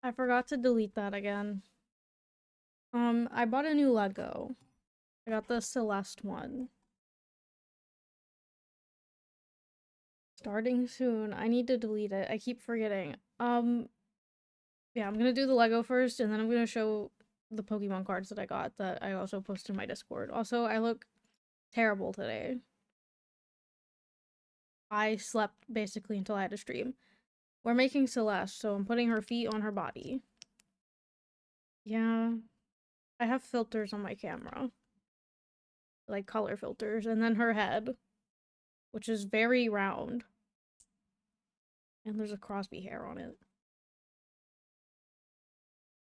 I forgot to delete that again. I bought a new Lego. I got the Celeste one. Starting soon. I need to delete it. I keep forgetting. Yeah, I'm gonna do the Lego first, and then I'm gonna show the Pokemon cards that I got that I also posted in my Discord. Also, I look terrible today. I slept basically until I had to stream. We're making Celeste, so I'm putting her feet on her body. Yeah, I have filters on my camera. Like color filters, and then her head, which is very round. And there's a Crosby hair on it.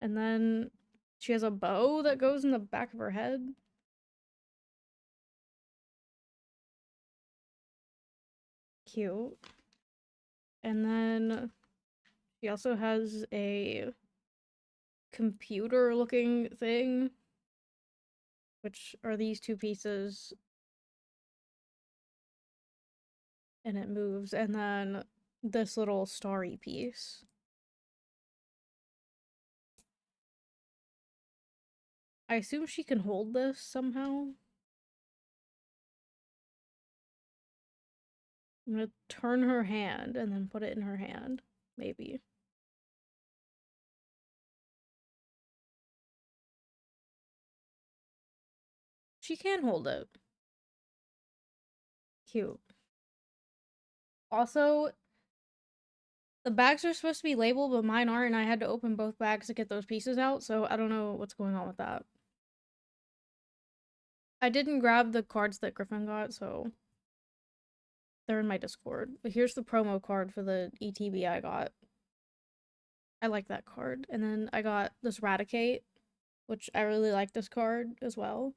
And then she has a bow that goes in the back of her head. Cute. And then she also has a computer looking thing, which are these two pieces. And it moves. And then this little starry piece. I assume she can hold this somehow. I'm gonna turn her hand and then put it in her hand. Maybe. She can hold it. Cute. Also, the bags are supposed to be labeled, but mine aren't, and I had to open both bags to get those pieces out, so I don't know what's going on with that. I didn't grab the cards that Griffin got, so they're in my Discord. But here's the promo card for the ETB I got. I like that card. And then I got this Raticate, which I really like this card as well.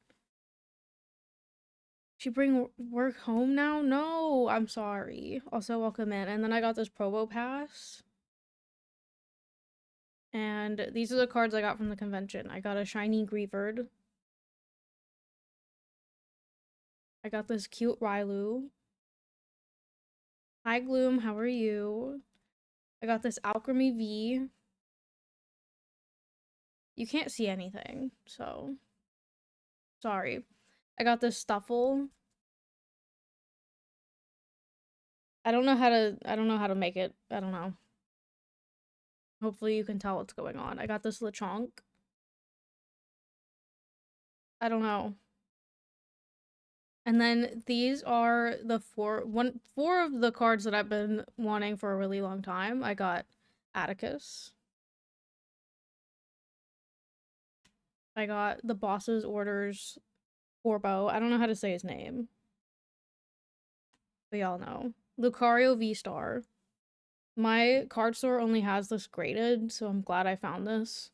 She bring work home now? No, I'm sorry. Also, welcome in. And then I got this promo pass. And these are the cards I got from the convention. I got a shiny Greavard. I got this cute Rylu. Hi Gloom, how are you? I got this Alchemy V. You can't see anything, so sorry. I got this Stuffle. I don't know how to make it. I don't know. Hopefully you can tell what's going on. I got this Lechonk. I don't know. And then these are the four of the cards that I've been wanting for a really long time. I got Atticus. I got the Boss's Orders Corbo. I don't know how to say his name. But y'all know. Lucario V-Star. My card store only has this graded, so I'm glad I found this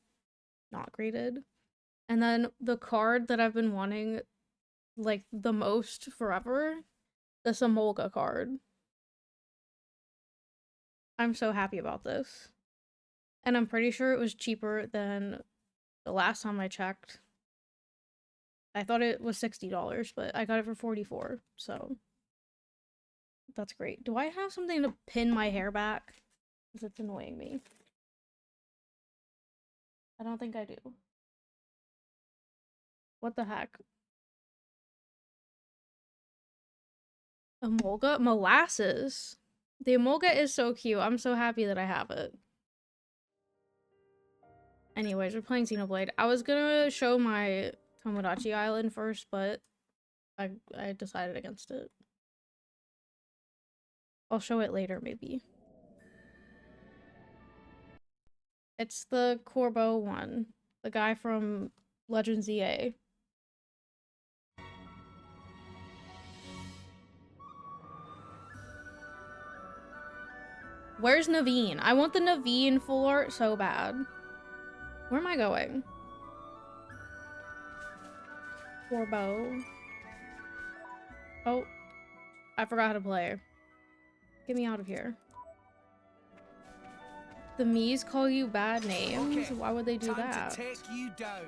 not graded. And then the card that I've been wanting like the most forever, the Samolga card. I'm so happy about this. And I'm pretty sure it was cheaper than the last time I checked. I thought it was $60, but I got it for $44, so that's great. Do I have something to pin my hair back? Because it's annoying me. I don't think I do. What the heck? Emolga? Molasses? The Emolga is so cute. I'm so happy that I have it. Anyways, we're playing Xenoblade. I was gonna show my Tomodachi Island first, but I decided against it. I'll show it later, maybe. It's the Corbo one. The guy from Legends EA. Where's Naveen? I want the Naveen full art so bad. Where am I going? Corbo. Oh. I forgot how to play. Get me out of here. The Mii's call you bad names? Why would they do that? To take you down.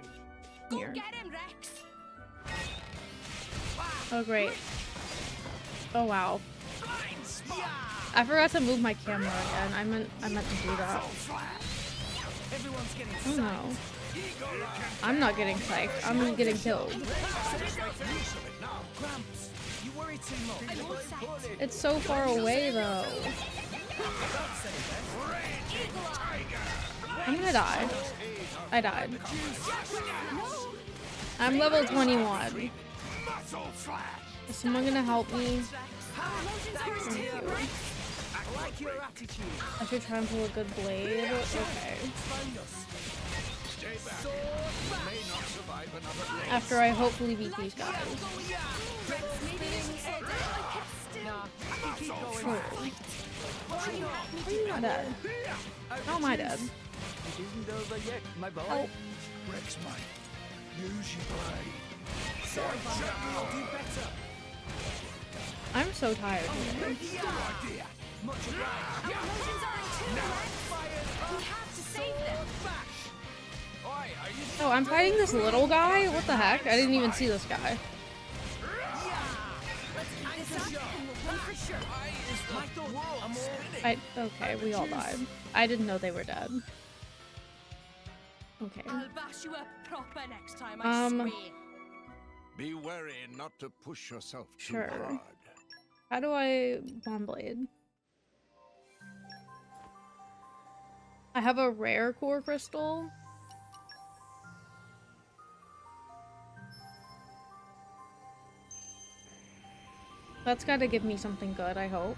Here. Go get him, Rex. Oh, great. Oh, wow. I forgot to move my camera again. I meant to do that. Everyone's getting Oh no. I'm not getting psyched. I'm getting killed. You worry too much. It's so far away though. I'm gonna die. I died. I'm level 21. Is someone gonna help me? Thank you. I should try and pull a good blade. Okay. After I hopefully beat these guys. Oh. Are you not dead? How am I dead? Oh. I'm so tired today. Oh, I'm fighting this little guy? What the heck? I didn't even see this guy. Okay, we all died. I didn't know they were dead. Okay. I'll bash you up proper next time, I swear. Be wary not to push yourself too Sure. hard. How do I bomb blade? I have a rare core crystal. That's gotta give me something good, I hope.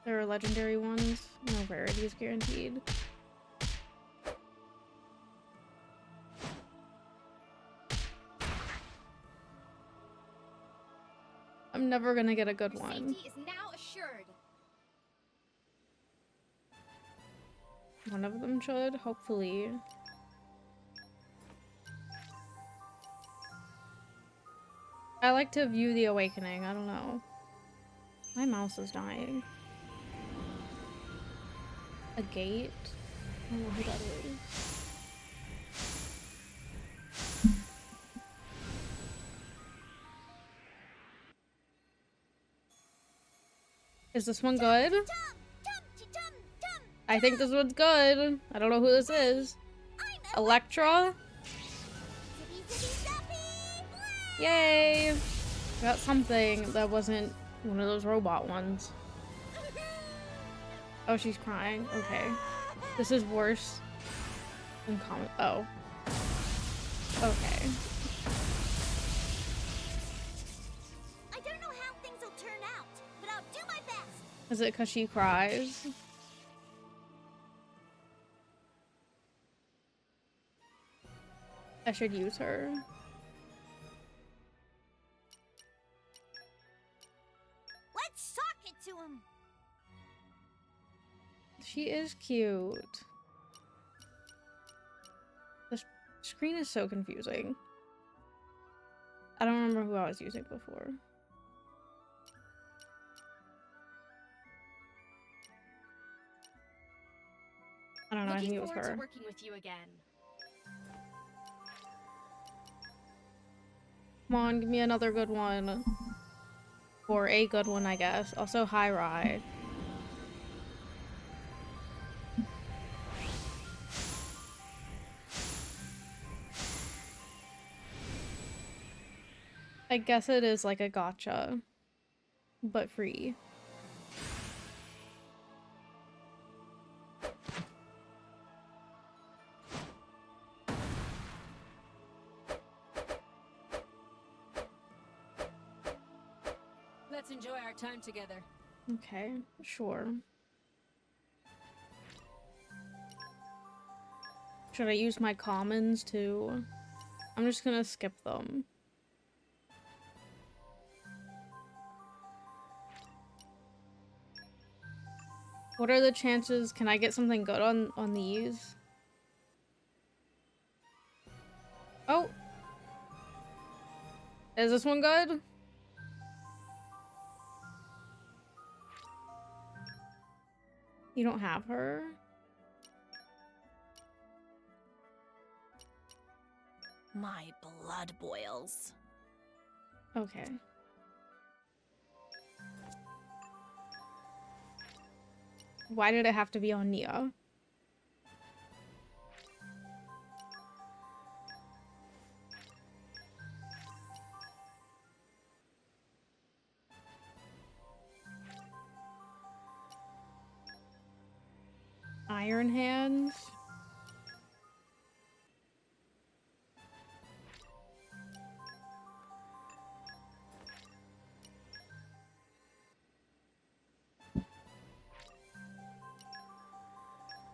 There are legendary ones. No rarities guaranteed. I'm never gonna get a good one. Safety is now assured. One of them should, hopefully. I like to view the awakening, I don't know. My mouse is dying. A gate? I don't know who that is. Is this one good? I think this one's good. I don't know who this is. Electra? Yay! Got something that wasn't one of those robot ones. Oh, she's crying. Okay. This is worse than common. Oh. Okay. I don't know how things will turn out, but I'll do my best. Is it because she cries? I should use her. Let's sock it to him. She is cute. The screen is so confusing. I don't remember who I was using before. I don't know, I think it was her. To working with you again. Come on, give me another good one. Or a good one, I guess. Also, hi, Rye. I guess it is like a gotcha, but free. Let's enjoy our time together. Okay, sure. Should I use my commons too? I'm just gonna skip them. What are the chances? Can I get something good on these? Oh! Is this one good? You don't have her? My blood boils. Okay. Why did it have to be on Nia? Iron Hands?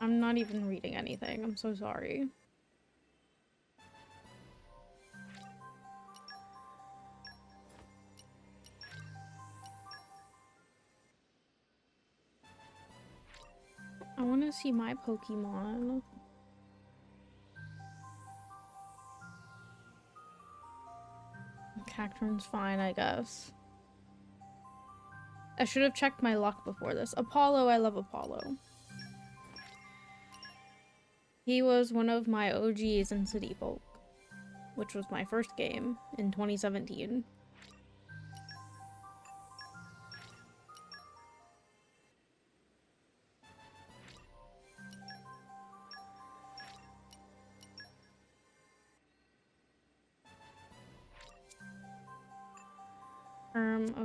I'm not even reading anything. I'm so sorry. I want to see my Pokemon. Cacturn's fine, I guess. I should have checked my luck before this. Apollo, I love Apollo. He was one of my OGs in City Folk, which was my first game in 2017.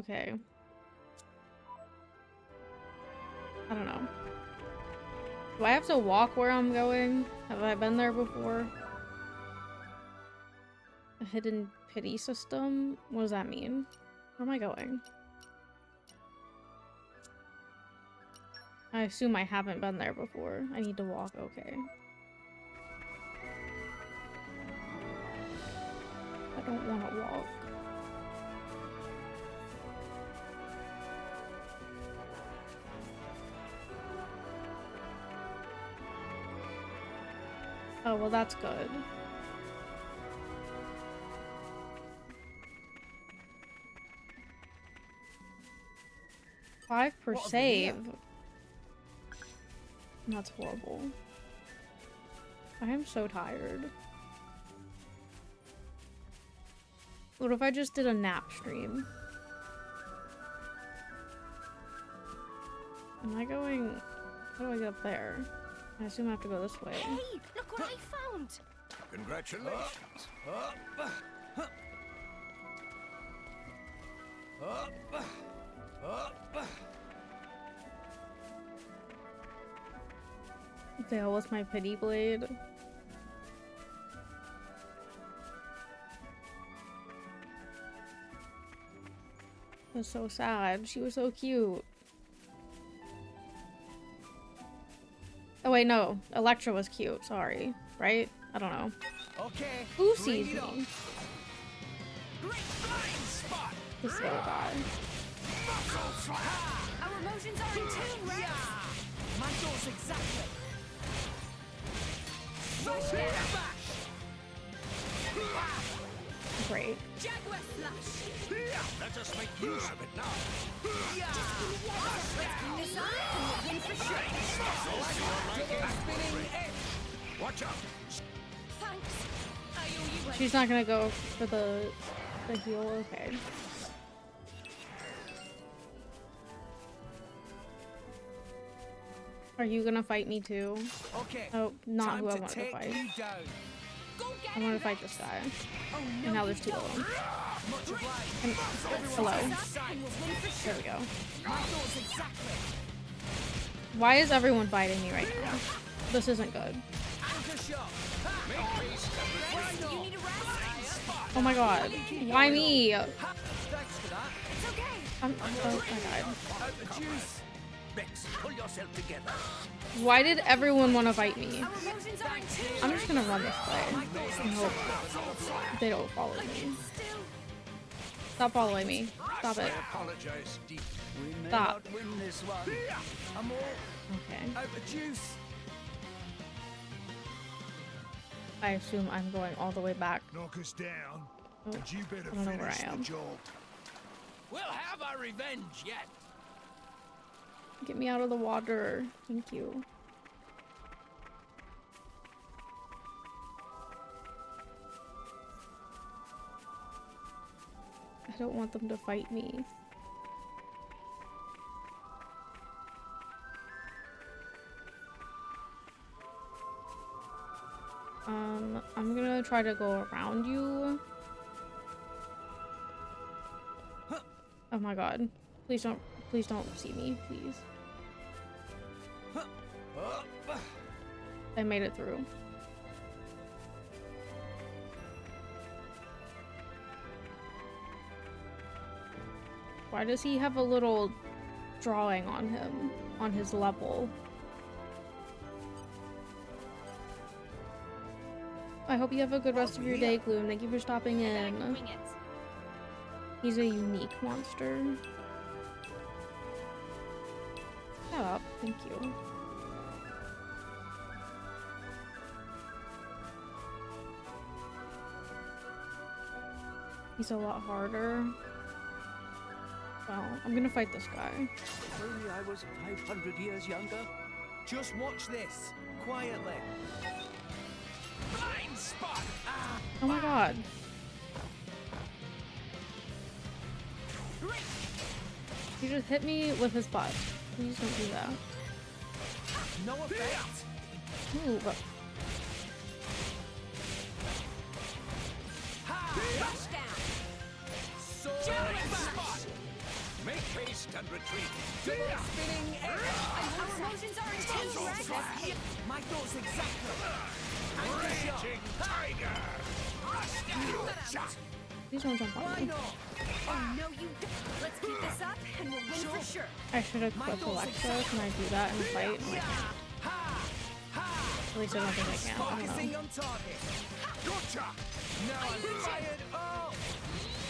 Okay. I don't know. Do I have to walk where I'm going? Have I been there before? A hidden pity system? What does that mean? Where am I going? I assume I haven't been there before. I need to walk, okay. I don't want to walk. Oh, well, that's good. Five per save. That's horrible. I am so tired. What if I just did a nap stream? Am I going... How do I get up there? I assume I have to go this way. Hey, look what I found! Congratulations. The hell with my pity blade. That's so sad. She was so cute. Oh wait, no. Electra was cute. Sorry. Right? I don't know. Okay. Who bring sees it on. me? Great flying spot. This little guy. Our emotions are in tune, Rex! My thoughts exactly. Rush it! Great. Jaguar Slash! Let us make use of it now. This up and we'll win for sure! Spinning edge. Watch out. Thanks! I owe you She's not gonna go for the heal. Okay. Are you gonna fight me too? Okay. Oh, not time who I to Oh, wanted to take fight. you down. Go get I want to him, fight Rex. this guy. Oh, no, And now there's you two of them. Much obliged. And, hello. Up and we'll win for There sure! we go. My thoughts exactly. Why is everyone fighting me right now? This isn't good. Anchor shot. You need a rest? Oh my god. Why me? Thanks for that. It's okay! Oh my god. Out the juice. Bex, pull yourself together. Why did everyone want to fight me? Our emotions are in tune! I'm just gonna run this way and hope they don't follow me. Still, Stop following me. Stop I it. apologize deeply. We may Stop. not win this one. I'm all Okay. out the juice. I assume I'm going all the way back. Knock us down, Oh, and you better I don't know where finish I the am. job. We'll have our revenge yet. Get me out of the water. Thank you. I don't want them to fight me. I'm gonna try to go around you. Oh my god. Please don't see me, please. I made it through. Why does he have a little drawing on him, on his level? I hope you have a good rest of your day, Gloom. Thank you for stopping in. He's a unique monster. Shut up. Thank you. He's a lot harder. Well, I'm gonna fight this guy. If only I was 500 years younger. Just watch this, quietly. Blind spot! Ah, Oh my god. He just hit me with his butt. Please don't do that. no effect. Move. Spot. Make haste and retreat. Double spinning edge. Our emotions are intense, right? My thoughts exactly. Anchor shot. Raging tiger. Please don't jump on Why me. not? Oh, no, you don't. Let's keep this up and we'll win for sure. I should have equipped Alexa. Can I do that in the fight? Like, at least I don't think I can. I don't Focusing know. on target. Gotcha. Now I'm fired up.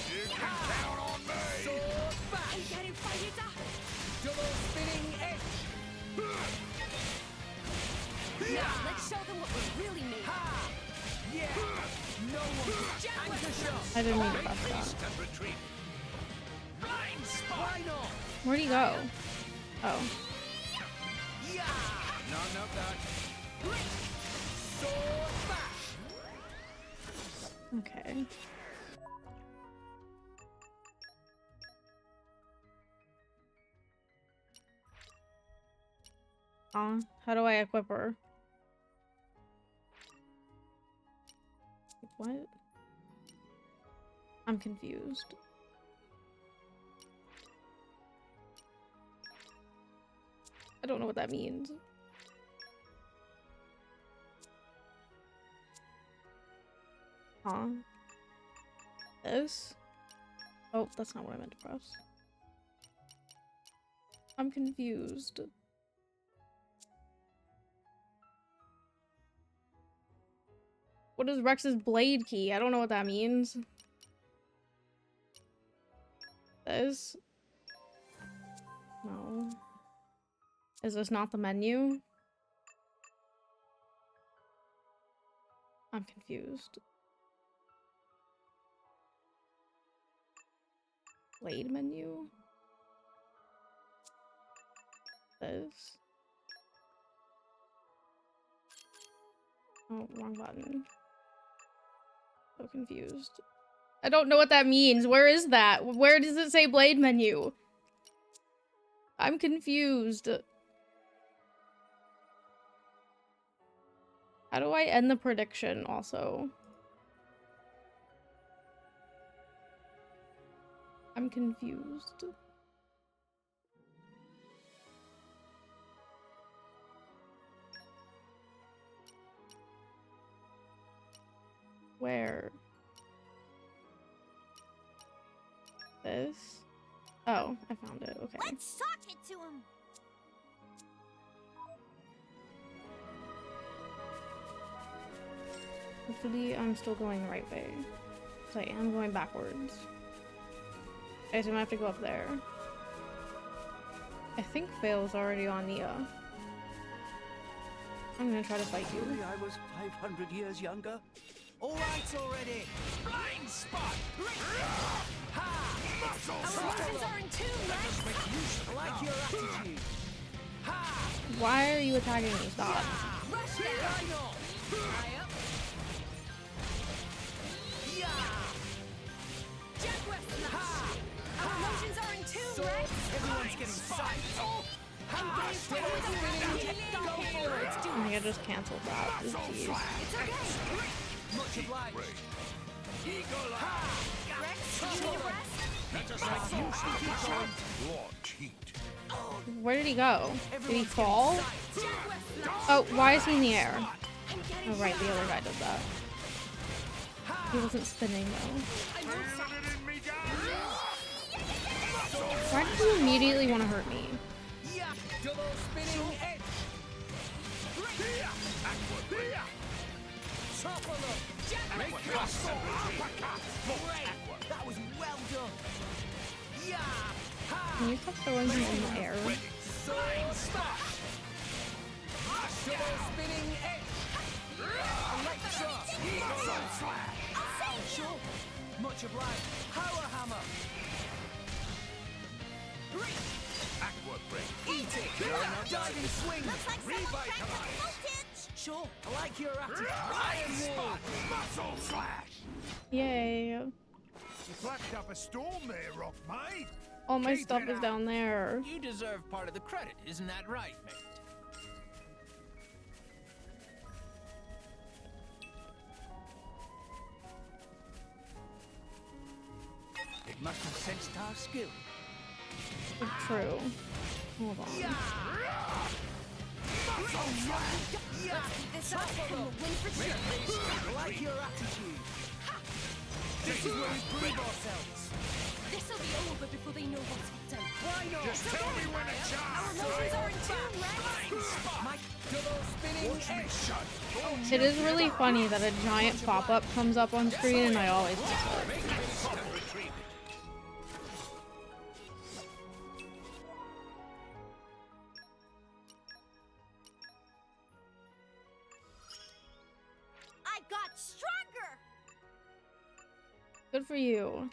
You can count on me. Sword bash. Getting fired up. Double spinning edge. Now, let's show them what we're really made of. Ha! Yeah. No one. Anchor shot. I didn't mean to press Haste that. and retreat. Blind spot. Why not? Where'd he go? Oh. Yeah. None of that. Sword bash. Okay. How do I equip her? What? I'm confused. I don't know what that means. Huh? This? Oh, that's not what I meant to press. I'm confused. What is Rex's blade key? I don't know what that means. This? No. Is this not the menu? I'm confused. Blade menu? This? Oh, wrong button. So confused. I don't know what that means. Where is that? Where does it say blade menu? I'm confused. How do I end the prediction also? I'm confused. Where? This? Oh, I found it. Okay. Let's sock it to him. Hopefully I'm still going the right way. Because I am going backwards. Okay, so I'm gonna have to go up there. I think Fail's already on the, I'm gonna try to fight you. Only I was 500 years younger. All right already. Blind spot. Ha! Our emotions are in tune, right? I like your attitude. Why are you attacking me? Stop. Rush down. Eye up. Jaguar slash. Our emotions are in tune, right? Everyone's getting psyched. Engage with a winning. Go for it. I think I just canceled that. Jeez. It's okay. Much obliged. Rex, you need a rest? Lord cheat. Where did he go? Did he fall? Jaguar slash. Oh, why is he in the air? I'm getting Oh, right, the other guy did that. He wasn't spinning though. I know Why did you immediately want to hurt me? Yeah. Double spinning edge. Chopper look. Make your soul. Great. That was well done. Yeah. Can you stop throwing him in the air? Sword smash. Double spinning edge. Electro. Sure. Much obliged. Power hammer. Aqua break. Eat it. Diving swing. Looks like someone cranked up the voltage. Sure. I like your attitude. Iron wall. Muscle slash. Yay. You flashed up a storm there, Rock Maid. All my Keep stuff it is up. down there. You deserve part of the credit, isn't that right, mate? It must have sensed our skill. True. Hold on. this up and we'll win for sure. I like your attitude. This is where we prove ourselves. This'll be over before they know what's hit them. Why not? Just tell me when it's Our up. emotions are in tune, Rex. Mike, double spinning edge. It is really funny that a giant pop-up comes up on screen and I always miss it. I got stronger. Good for you.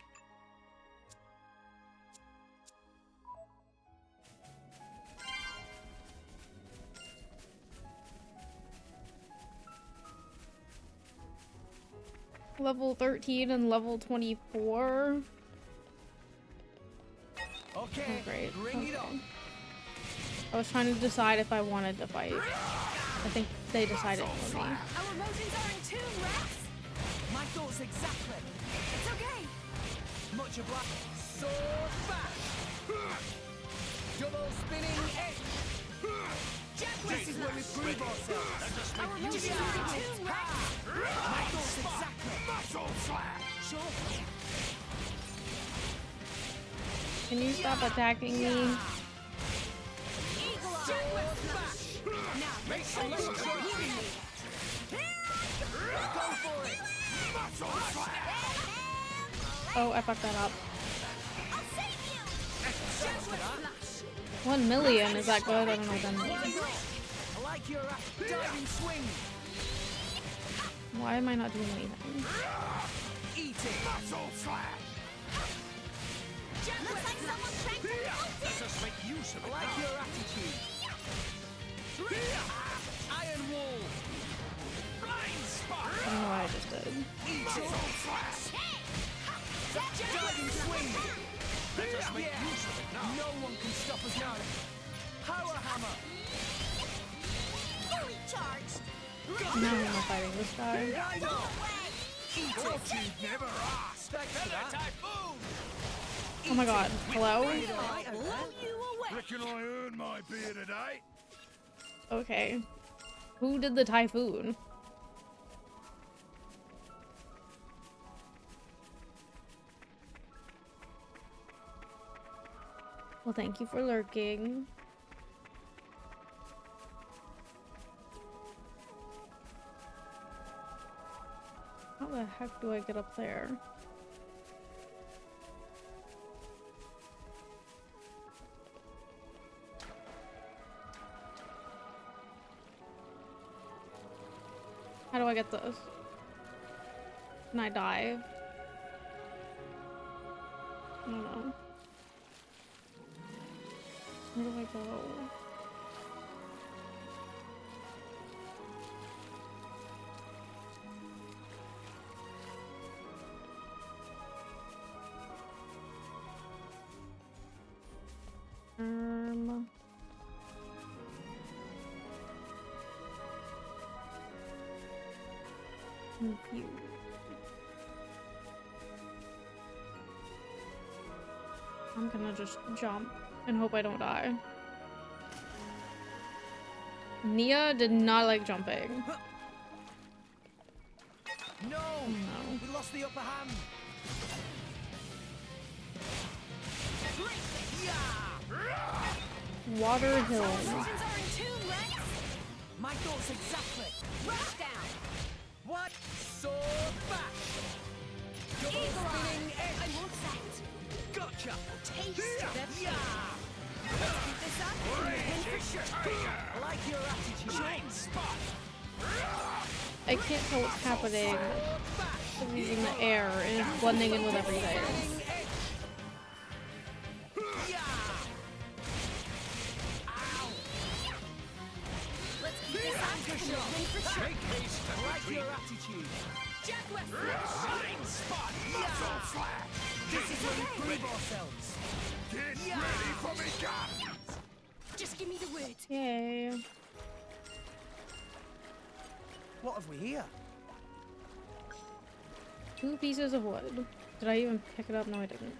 Level 13 and level 24. Okay, Oh, great. bring it Okay. on. I was trying to decide if I wanted to fight. I think they decided for me. Our emotions are in tune, Rex. My thoughts exactly. It's okay. Much obliged. Sword bash. Double spinning edge. This is where we prove ourselves. Our emotions are in tune, Rex. My thoughts exactly. Muscle slash. Sure. Can you stop attacking me? Eagle Sword eye. bash. Now, Make sure you go for it. Muscle slash. Oh, I fucked that up. I'll save you. 1 million, is that good? I don't know what that Why means. not? I like your diving swing. Why am I not doing anything? Eat it. Muscle slash. Looks like someone cranked up the voltage. Just make use of I it like now. your attitude. Iron wall. Blind spot. I don't know what I just did. Eat it. Muscle slash. Diving swing. Just make use of it now. No one can stop us now. Power hammer. Fully charged. Now I'm not fighting this guy. I know. Eat Thought it. you'd never asked. Thanks for that. Oh my god. Hello? All right, Blow you away. Reckon I earned my beer today. Okay. Who did the typhoon? Well, thank you for lurking. How the heck do I get up there? How do I get this? Can I dive? I don't know. Where do I go? Confused. I'm gonna just jump and hope I don't die. Nia did not like jumping. No! Oh, no. We lost the upper hand. Water Hill. Celebrations are in tune, Rex! My thoughts exactly. Rush down! What? Sword bash! Double Eagle Eye! spinning I edge! won't set! Gotcha! Taste the Yeah! Let's keep this up and win for sure! I like your attitude. Chain spot! I can't tell what's happening. Sword bash! I'm using the air and it's blending in with everything. Spinning edge! Yeah! Ow! Let's keep this up and win for sure! Make haste I and like retreat. your attitude. Jack West! Shine spot. Muscle flash. This is where we prove ourselves. Get Yeah. ready for me, gun! Just give me the word! Yay. What have we here? 2 pieces of wood. Did I even pick it up? No, I didn't.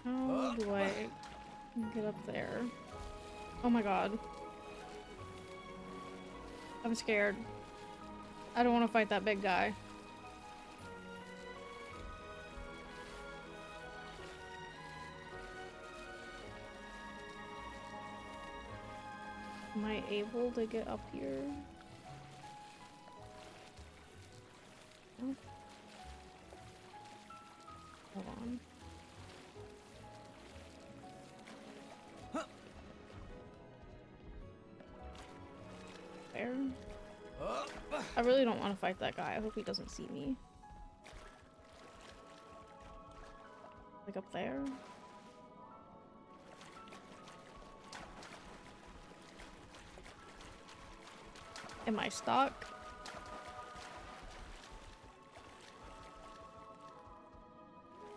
How do I get up there? Oh my god. I'm scared. I don't want to fight that big guy. Am I able to get up here? No? Hold on. There. I really don't want to fight that guy. I hope he doesn't see me. Like up there? Am I stuck?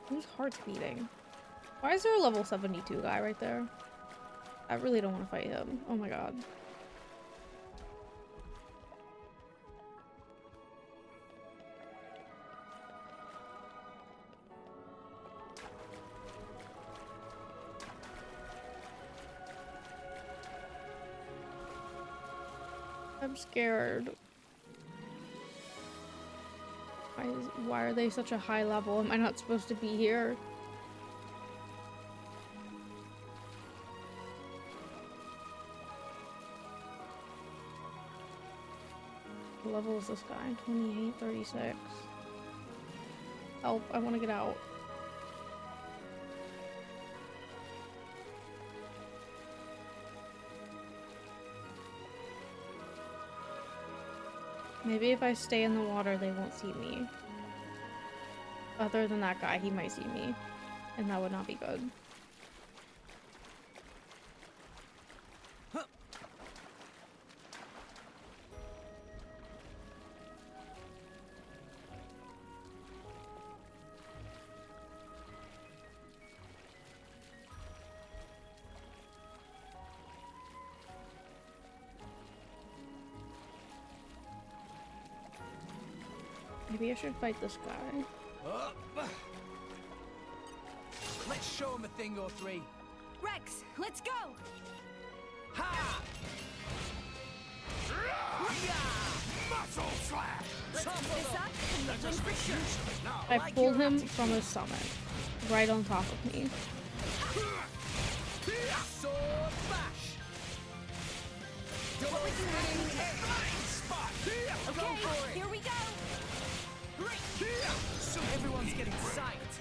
Whose heart's beating? Why is there a level 72 guy right there? I really don't want to fight him. Oh my god. I'm scared. Why are they such a high level? Am I not supposed to be here? What level is this guy? 28, 36. Help, I want to get out. Maybe if I stay in the water, they won't see me. Other than that guy, he might see me. And that would not be good. Maybe I should fight this guy. Let's show him a thing or three. Rex, let's go! Ha! Muscle flash! Let's keep this up and we'll win for sure! I pulled him from his summit. Right on top of me. Sword bash! What was the name? Spot! Okay, Go for it! here we go! So everyone's getting psyched.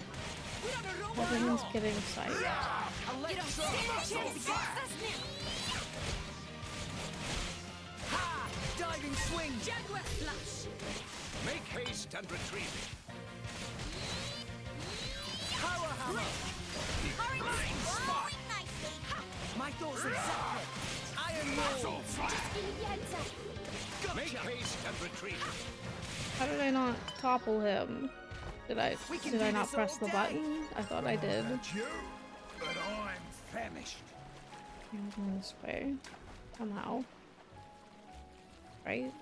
We don't know Everyone's getting sight. You don't stand a chance against us now! Ha! Diving swing! Jaguar flash! Make haste and retreat. Power hammer! Hurry, spot. nicely! Ha! My thoughts exactly! Iron roll! Just give me the answer! Make Gotcha! haste and retreat. How did I not topple him? Did I not press the button? I thought I did. You, but I'm famished. I'm going this way. Somehow. Right?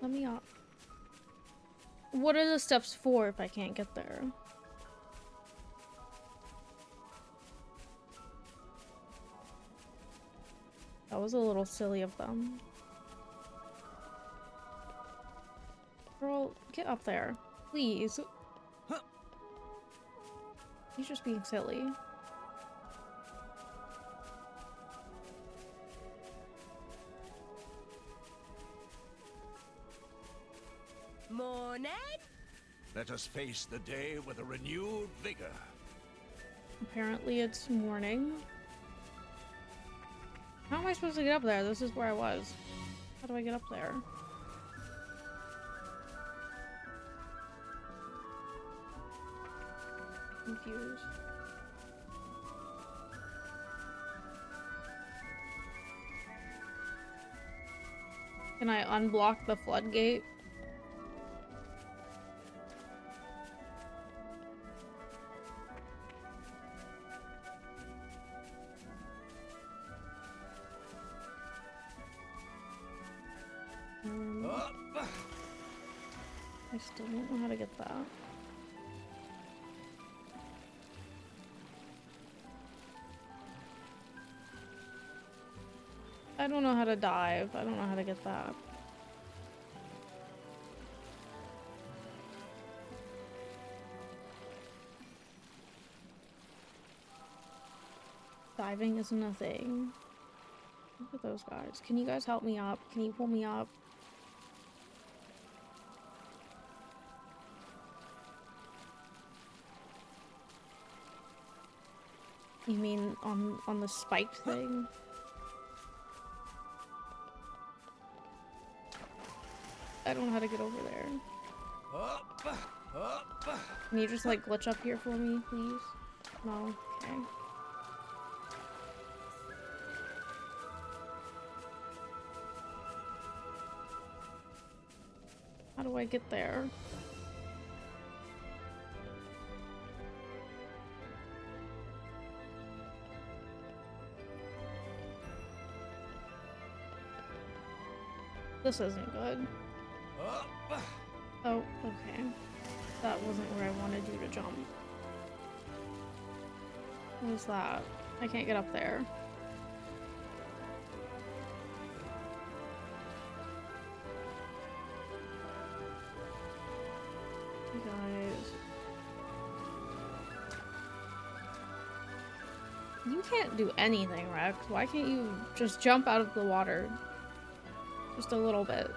Let me up. What are the steps for if I can't get there? That was a little silly of them. Girl, get up there. Please. He's just being silly. Morning. Let us face the day with a renewed vigor. Apparently it's morning. How am I supposed to get up there? This is where I was. How do I get up there? Confused. Can I unblock the floodgate? I still don't know how to get that. I don't know how to dive. I don't know how to get that. Diving isn't a thing. Look at those guys. Can you guys help me up? Can you pull me up? You mean on the spiked thing? I don't know how to get over there. Can you just like glitch up here for me, please? No? Okay. How do I get there? This isn't good. Oh, okay. That wasn't where I wanted you to jump. What was that? I can't get up there. You guys. You can't do anything, Rex. Why can't you just jump out of the water? Just a little bit.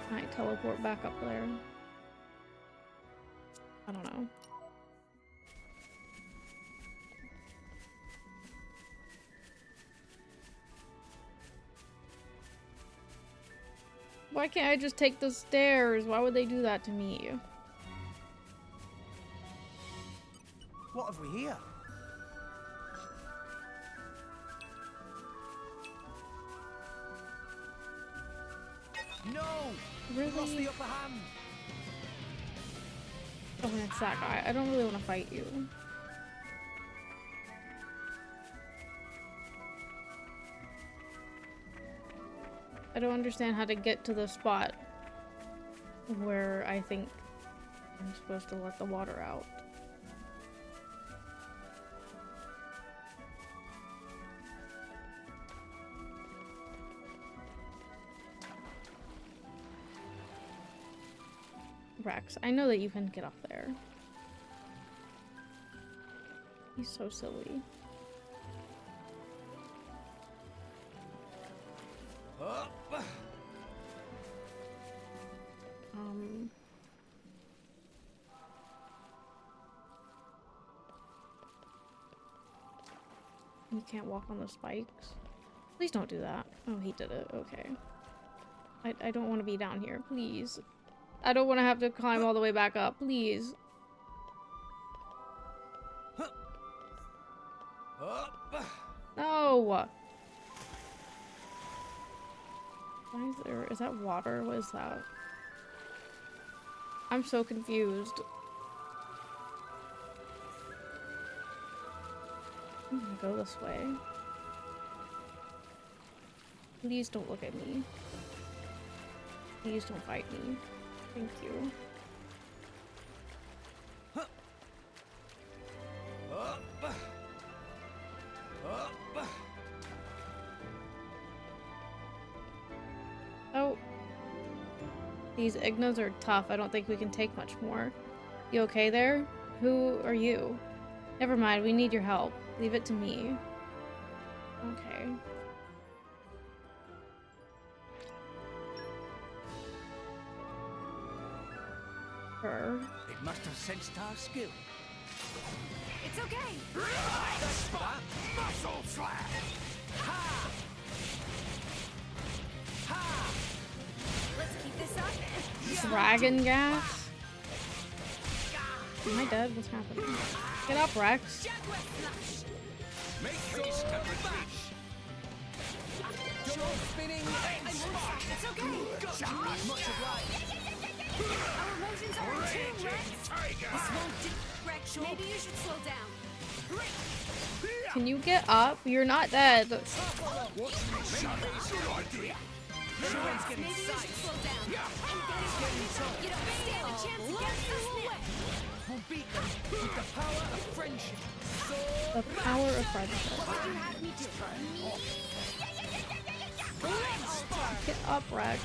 Might teleport back up there. I don't know. Why can't I just take the stairs? Why would they do that to me? What have we here? No! Really? We lost the upper hand. Oh, and it's that guy. I don't really want to fight you. I don't understand how to get to the spot where I think I'm supposed to let the water out. Rex, I know that you can get up there. He's so silly. You can't walk on the spikes. Please don't do that. Oh, he did it. Okay. I don't want to be down here. Please. I don't want to have to climb all the way back up. Please. No! Why is there... Is that water? What is that? I'm so confused. I'm gonna go this way. Please don't look at me. Please don't fight me. Thank you. Oh. These Ignas are tough. I don't think we can take much more. You okay there? Who are you? Never mind, we need your help. Leave it to me. Okay. Her. It must have sensed our skill. It's okay. Muscle slap! Ha! Ha! Let's keep this up. Dragon gas? Am I dead? What's happening? Get up, Rex. Jaguar flash. Make haste and retreat. Double spinning. It's okay. Much obliged. Our emotions are in tune, Rex. This won't do. Rex, maybe you should slow down. Can you get up? You're not dead. Watch me. Make haste. Everyone's getting Maybe you sight. should slow down. You don't stand a chance against us now. We'll beat them with the power of friendship. So The power of friendship. What would you have me do? Get up, Rex.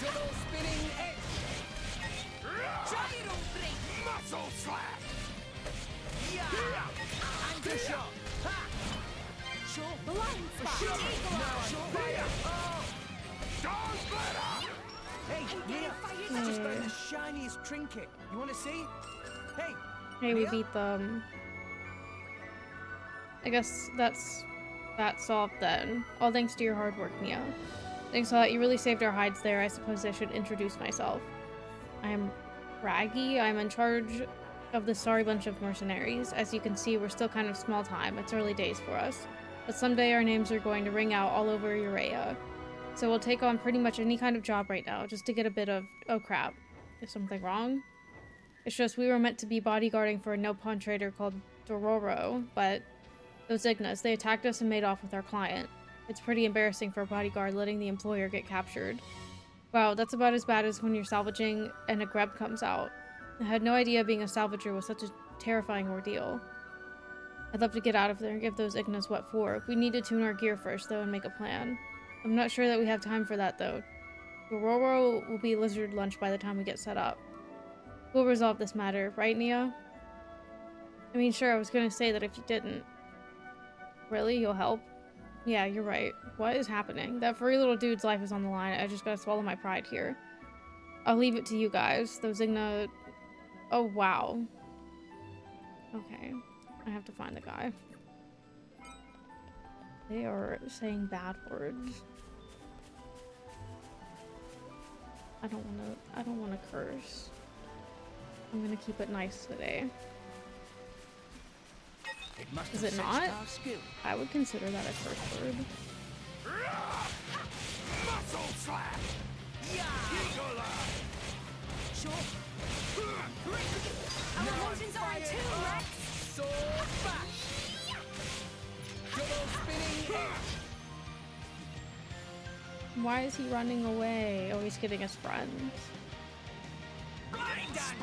double spinning edge. Gyro break. Muscle slap! Anchor shot. Blind spot. Fire. Oh. Don't let up! Hey, Mia, I just found the shiniest trinket. You want to see? Hey. Hey, we Mia? beat them. I guess that's that solved then. All thanks to your hard work, Mia. Thanks a lot. You really saved our hides there. I suppose I should introduce myself. I am Raggy. I'm in charge of the sorry bunch of mercenaries. As you can see, we're still kind of small time. It's early days for us. But someday our names are going to ring out all over Urea. So we'll take on pretty much any kind of job right now, just to get a bit of... Oh crap. Is something wrong? It's just we were meant to be bodyguarding for a no-pawn trader called Dororo, but those Ignas, they attacked us and made off with our client. It's pretty embarrassing for a bodyguard letting the employer get captured. Wow, that's about as bad as when you're salvaging and a grub comes out. I had no idea being a salvager was such a terrifying ordeal. I'd love to get out of there and give those Ignas what for. We need to tune our gear first, though, and make a plan. I'm not sure that we have time for that, though. Dororo will be lizard lunch by the time we get set up. We'll resolve this matter, right, Nia? I mean, sure, I was gonna say that if you didn't. Really? You'll help? Yeah, you're right. What is happening? That furry little dude's life is on the line. I just gotta swallow my pride here. I'll leave it to you guys. Those Igna... Oh, wow. Okay. I have to find the guy. They are saying bad words. I don't wanna curse. I'm gonna keep it nice today. Is it not? I would consider that a curse word. Muscle slap! Sure. Our emotions are in tune, Rex. Sword bash. Double spinning edge. Why is he running away? Oh, he's getting his friends.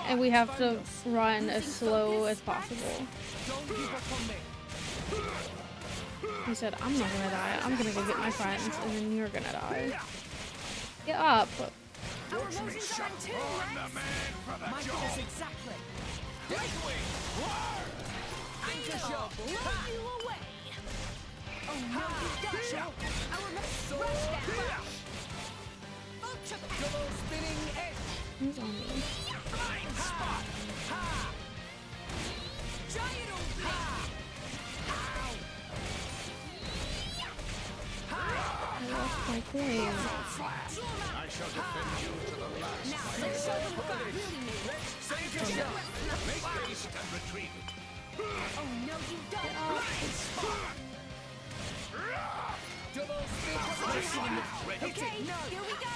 And we have to run as slow as possible. Don't give up on me. He said, I'm not gonna die. I'm gonna go get my friends, and then you're gonna die. Get up! Our emotions are in tune, Rex. My goodness, exactly. Anchor shot. Blow you away. Oh no, you gotcha. Our rush down. Ultra pack. Double spinning edge. Who's on me? Blind spot. Ha. Giant point? I shall defend you to the last. Now, let's show them what we really need. Make haste and retreat. Oh, no, you don't. Double speed. Okay, here we go.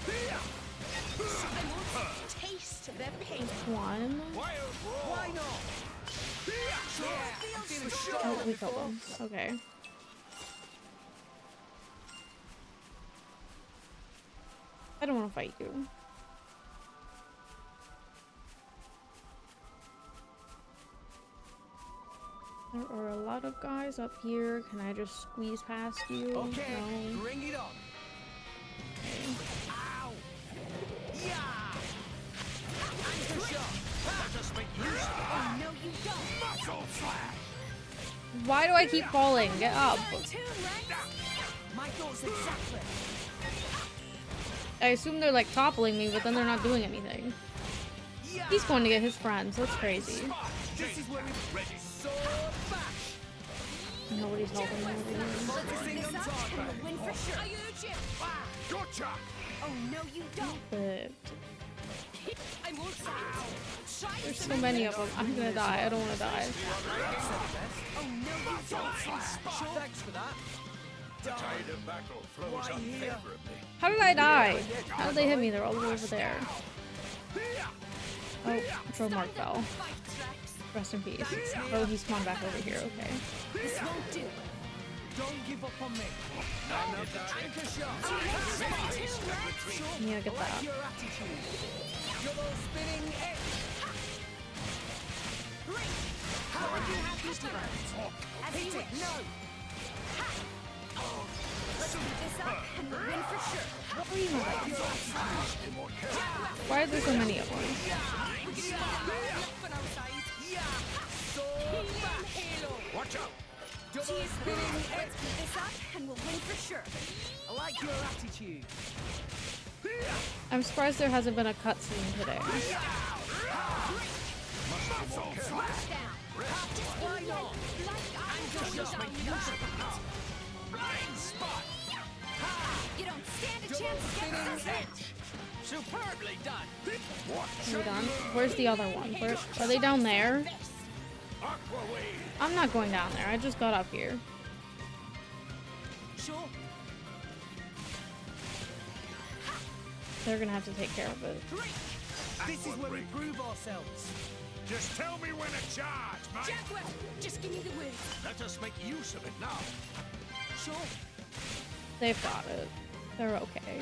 I want to taste their pain. One. Wild roar. Why not? I'm feeling strong. Oh, we killed him. Okay. I don't want to fight you. There are a lot of guys up here. Can I just squeeze past you? Okay, No. bring it on. Ow! Yeah! Anchor shot. Let us make use of it. Oh, no, you don't. Muscle flash. Why do I keep falling? Get up. You're in tune, Rex. My thoughts exactly. I assume they're like toppling me, but then they're not doing anything. Yeah! He's going to get his friends. That's crazy. This is where we ready. Sword bash. Nobody's helping me over here. Focusing This on up and target. we'll win for sure. I urge you. Gotcha. Oh, no, you don't. But I won't fight. Try there's some so many of them. I'm gonna die. I don't want to die. Oh, no, you don't. Thanks for that. The tide of battle flows Right here. unfavorably. How did I die? How did they hit me? They're all the way over there. Oh, Control Mark fell. Fight, Rex. Rest in peace. Oh, he spawned back over here. Okay. This won't do. Don't give up on me. Anchor shot. Yeah, get that. Your attitude. Double spinning edge. How would you have these rounds? As you wish. No. Let's keep this up and we'll win for sure. Why are there so many of them? Laughing outside. Sword bash. Watch out. Double Cheers. spinning edge. Let's keep this up and we'll win for sure. I like your attitude. I'm surprised there hasn't been a cutscene today. Smash down. Just why not? Like Blind spot. you don't stand a chance against this. Superbly done. Are we done? Where's the other one? Where are they down there? Aqua wave. I'm not going down there. I just got up here. Sure. They're gonna have to take care of it. This is where we prove ourselves. Just tell me when to charge, mate. Jaguar, just give me the word. Let us make use of it now. Sure. They've got it. They're okay.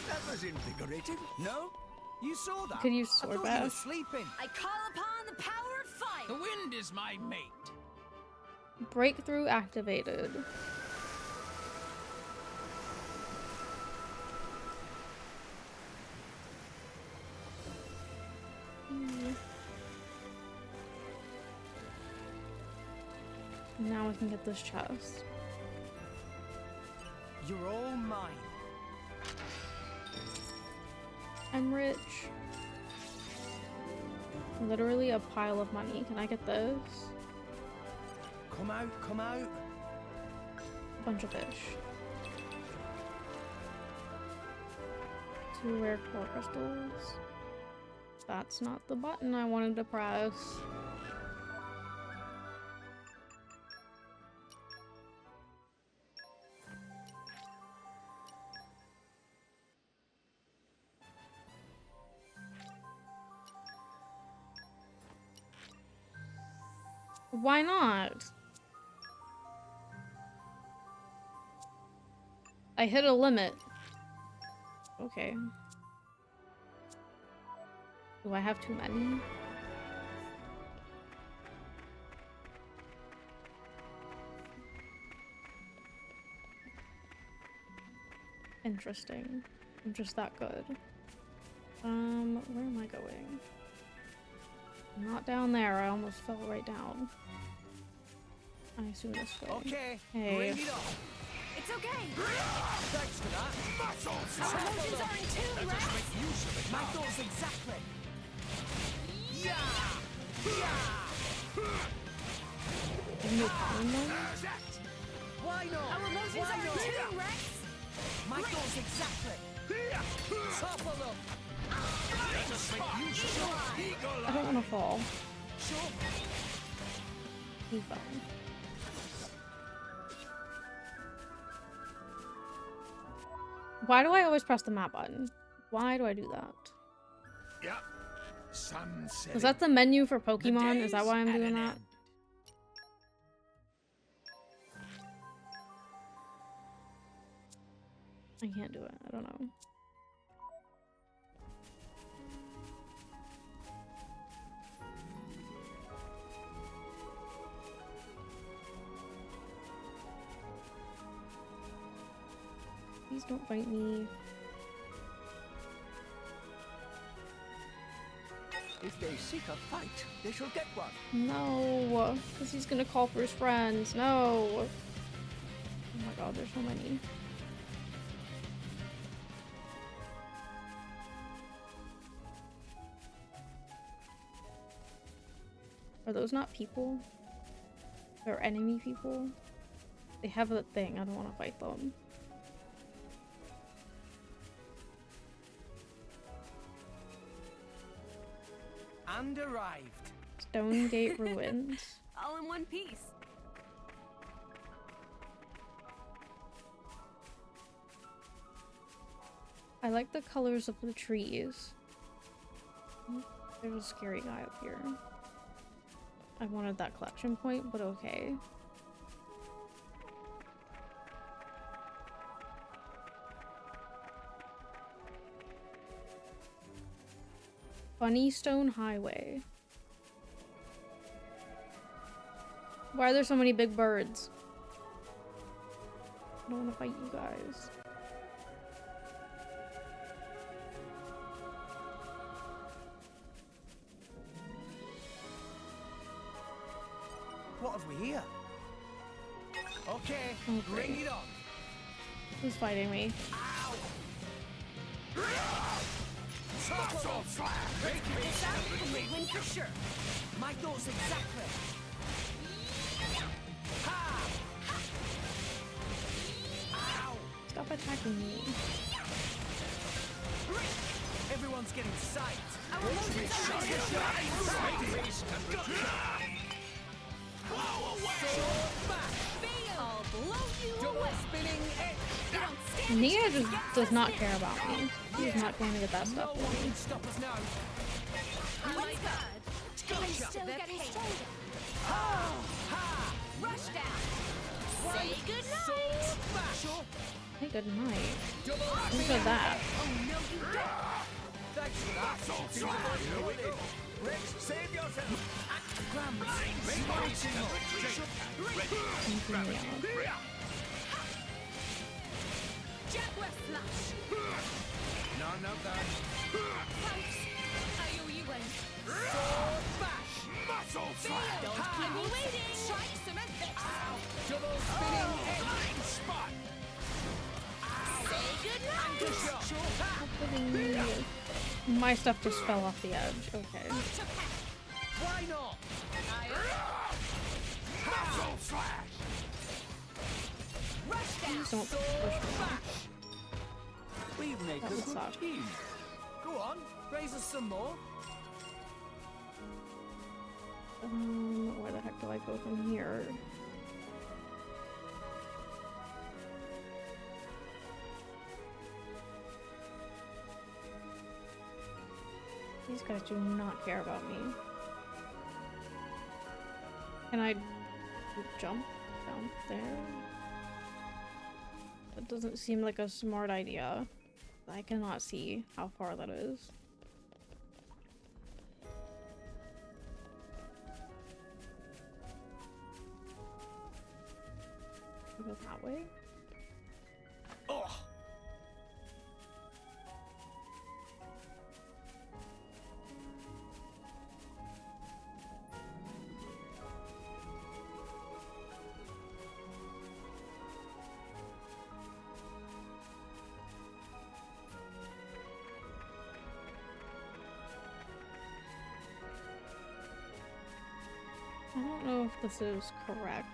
That was invigorating. No? You saw that? Could use I sword thought you were bash. sleeping. I call upon the power of fire. The wind is my mate. Breakthrough activated. Now we can get this chest. You're all mine. I'm rich. Literally a pile of money. Can I get this? Come out, come out. Bunch of fish. 2 rare core crystals. That's not the button I wanted to press. Why not? I hit a limit. Okay. Do I have too many? Interesting. I'm just that good. Where am I going? I'm not down there. I almost fell right down. I assume this way. Okay, Hey. bring it on. It's okay. Thanks for that. Our emotions are in tune, Rex. My thoughts exactly. Yeah! Yeah! Can you call them? Why Why not? Our motions Why are not? too, Rex! My thoughts exactly. Topple them. Let us make use of your eagle I don't want to fall. Sure. He fell. Why do I always press the map button? Why do I do that? Yeah. Sun setting. Is that the menu for The Pokemon? Is that day's why I'm at doing an that? end. I can't do it. I don't know. Please don't fight me. If they seek a fight, they shall get one. No, because he's gonna call for his friends. No. Oh my god, there's so many. Are those not people? They're enemy people? They have a thing. I don't want to fight them. And arrived. Stonegate Ruins. All in one piece. I like the colors of the trees. There's a scary guy up here. I wanted that collection point, but okay. Funny Stone Highway. Why are there so many big birds? I don't want to fight you guys. What have we here? Okay, Okay. bring it on. Who's fighting me? Muscle slash. Make it This out and we win for sure. my thoughts exactly. Ha! Ow! Stop attacking me. Everyone's getting sight. Our motions are I'll blow you Double away. spinning it. You don't stand Nia a chance just against does us. not care about me. She's not going to get that No stuff one for me. can stop us now. What's good? Gotcha. Still getting stronger. Ha! Rush down. Say goodnight. Sword bash. Hey, good night. Double Who spinning said that? Oh no, you don't. Thanks for that. Here we go. Rex, save yourself. Grams, make fighting more. Jaguar slash. None of that. Thanks. I owe you one. Sword bash. Muscle slash. Don't keep me waiting. Try to cement this. Double spinning head. Blind spot. Say goodnight. Anchor shot. Hitting me. My stuff just fell off the edge. Okay. Why not? Muscle slash. Rush down. Please don't Sword push me. bash. We make That a would good suck. team. Go on, raise us some more. Where the heck do I go from here? These guys do not care about me. Can I jump down there? That doesn't seem like a smart idea. I cannot see how far that is. Go that way? Oh, I don't know if this is correct.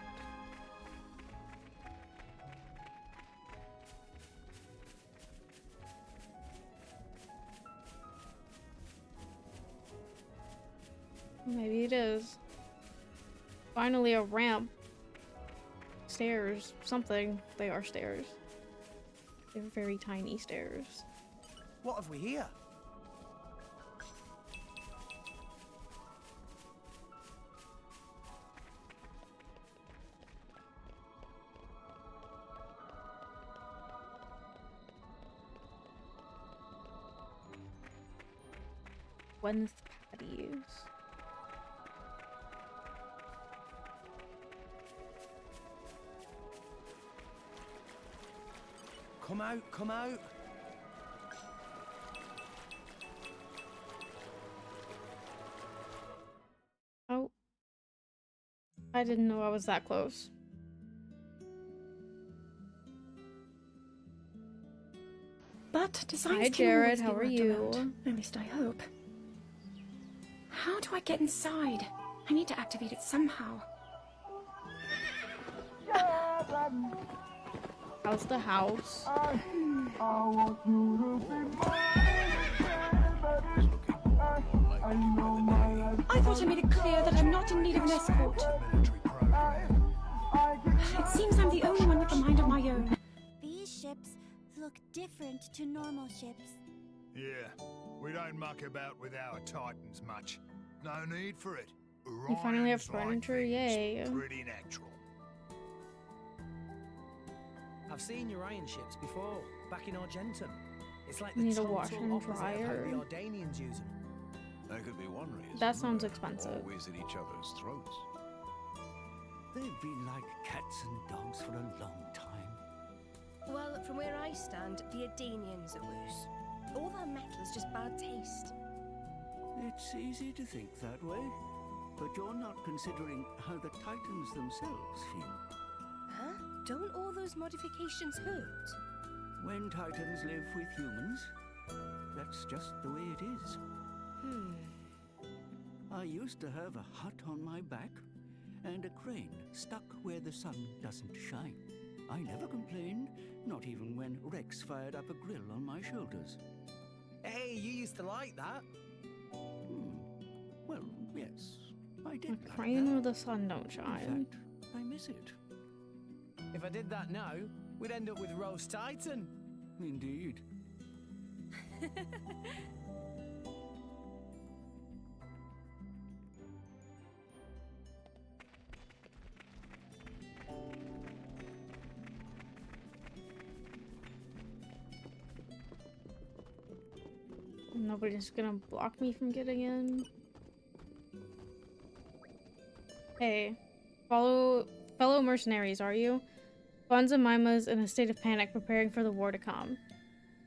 Maybe it is. Finally a ramp. Stairs. Something. They are stairs. They're very tiny stairs. What have we here? When's patties? Come out, come out. Oh. I didn't know I was that close. But designs Hi can Jared, always be how are worked you? around. At least I hope. How do I get inside? I need to activate it somehow. How's the house? I thought I made it clear that I'm not in need of an escort. It seems I'm the only one with a mind of my own. These ships look different to normal ships. Yeah, we don't muck about with our titans much. No need for it. You finally have Orions like furniture, things yay. Pretty natural. I've seen Urian ships before, back in Argentum. It's like You the need a total washer and opposite of how dryer. the Ardanians use them. There could be one reason. That sounds they're expensive. Always at each other's throats. They've been like cats and dogs for a long time. Well, from where I stand, the Adanians are worse. All their metal is just bad taste. It's easy to think that way, but you're not considering how the Titans themselves feel. Huh? Don't all those modifications hurt? When Titans live with humans, that's just the way it is. I used to have a hut on my back and a crane stuck where the sun doesn't shine. I never complained, not even when Rex fired up a grill on my shoulders. Hey, you used to like that. Well, yes, I did. A like crane that. where the sun don't In shine. fact, I miss it. If I did that now, we'd end up with roast Titan. Indeed. Nobody's gonna block me from getting in. Hey, fellow mercenaries, are you? Bonza Mima's in a state of panic, preparing for the war to come.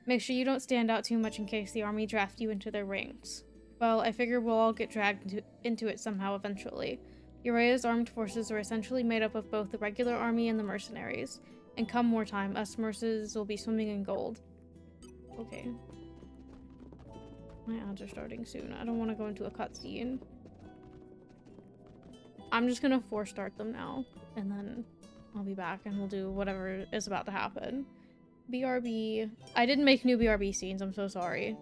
Make sure you don't stand out too much in case the army draft you into their ranks. Well, I figure we'll all get dragged into it somehow eventually. Urea's armed forces are essentially made up of both the regular army and the mercenaries. And come wartime, us merces will be swimming in gold. Okay. My ads are starting soon. I don't want to go into a cutscene. I'm just gonna force start them now, and then I'll be back and we'll do whatever is about to happen. BRB. I didn't make new BRB scenes, I'm so sorry.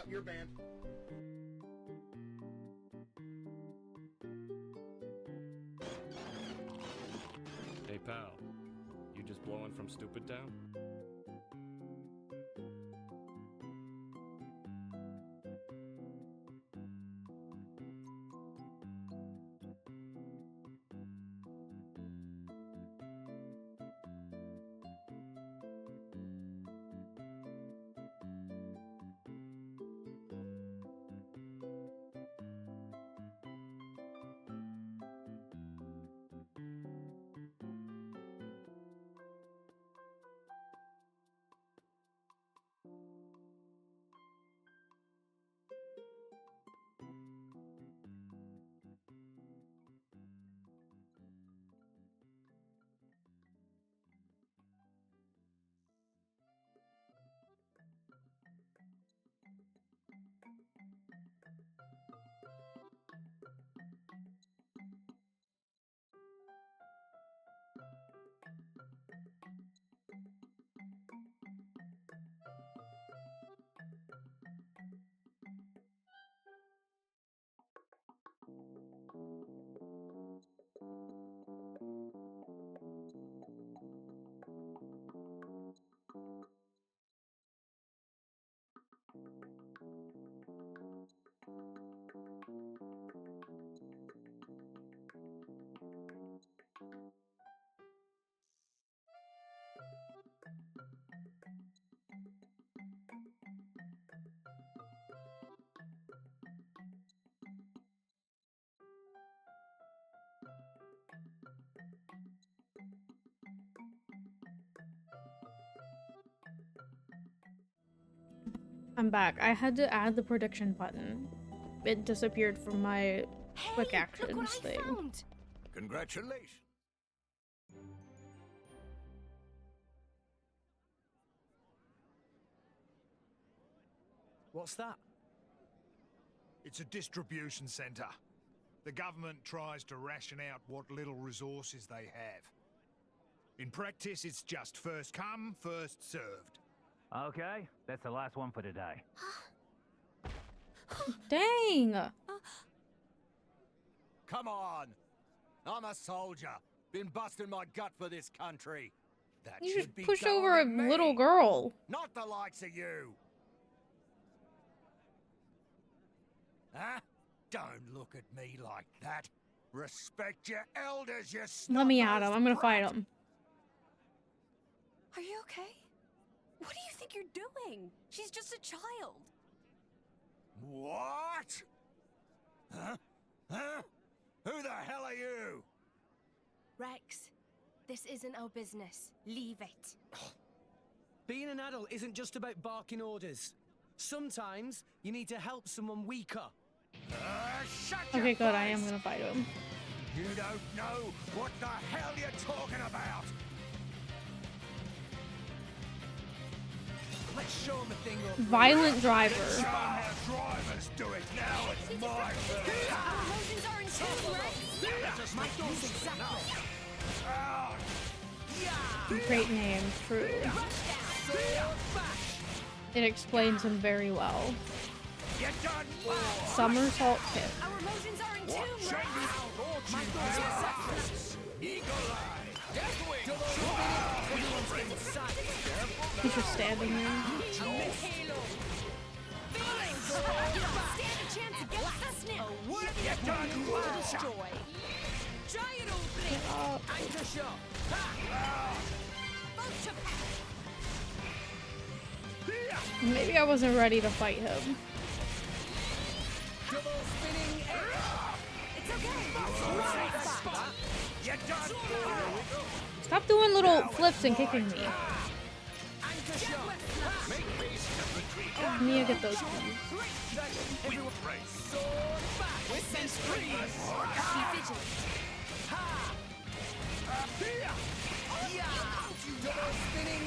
You're banned. Hey pal, you just blowing from Stupid Town? I'm back. I had to add the prediction button. It disappeared from my quick Hey, actions look what I thing. found. Congratulations. What's that? It's a distribution centre. The government tries to ration out what little resources they have. In practice, it's just first come, first served. Okay, that's the last one for today. Dang! Come on! I'm a soldier. Been busting my gut for this country. That You should just be push going over a to me, little girl. not the likes of you. Huh? Don't look at me like that. Respect your elders, you Let me at him. snot-nosed I'm gonna brat. fight him. Are you okay? What do you think you're doing? She's just a child. What? Huh? Huh? Who the hell are you? Rex, this isn't our business. Leave it. Being an adult isn't just about barking orders. Sometimes you need to help someone weaker. Shut your Okay, good. I am face. gonna fight him. You don't know what the hell you're talking about. Let's show him a thing or Violent Show driver. 'em how drivers do it. Now it's my turn. Our emotions are in tune, Rex. My thoughts exactly. Great name, truly. It explains him very well. You're done for. Somersault kick. Our emotions are in tune, Watch Rex. out. My thoughts exactly. Eagle eye. He's just standing there. You don't stand a chance against us now. A worthy You're done opponent to for. destroy. Giant opening. Anchor shot. Vulture pack. Maybe I wasn't ready to fight him. Double spinning It's okay. You're done for. Stop doing little flips and kicking me. anchor shot. Mia, get those keys. Everyone sword back. With sense freeze. Be vigilant. Double spinning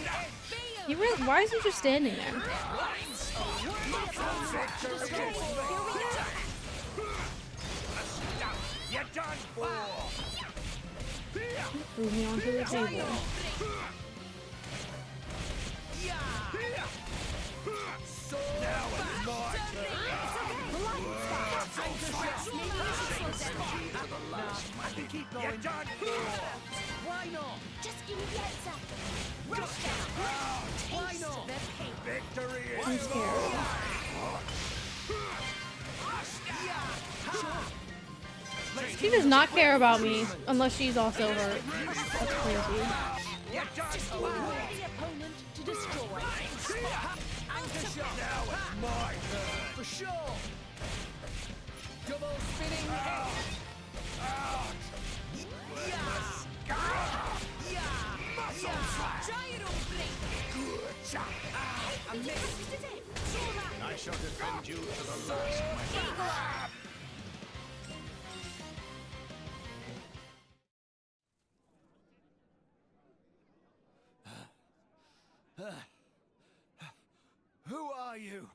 He really, why is he just standing there? You're done for. Threw me onto the table. Now it's my I can keep going. You're done. Why not? Just give me the answer. Rush down. Why Taste not? the pain. Victory is I'm scared. She does not care about me unless she's also hurt. That's crazy. You're done. The opponent to destroy. Anchor shot. Now it's my turn. For sure. Double spinning hit. Gyro blade. I missed. I shall defend you to the last, my friend. Who are you?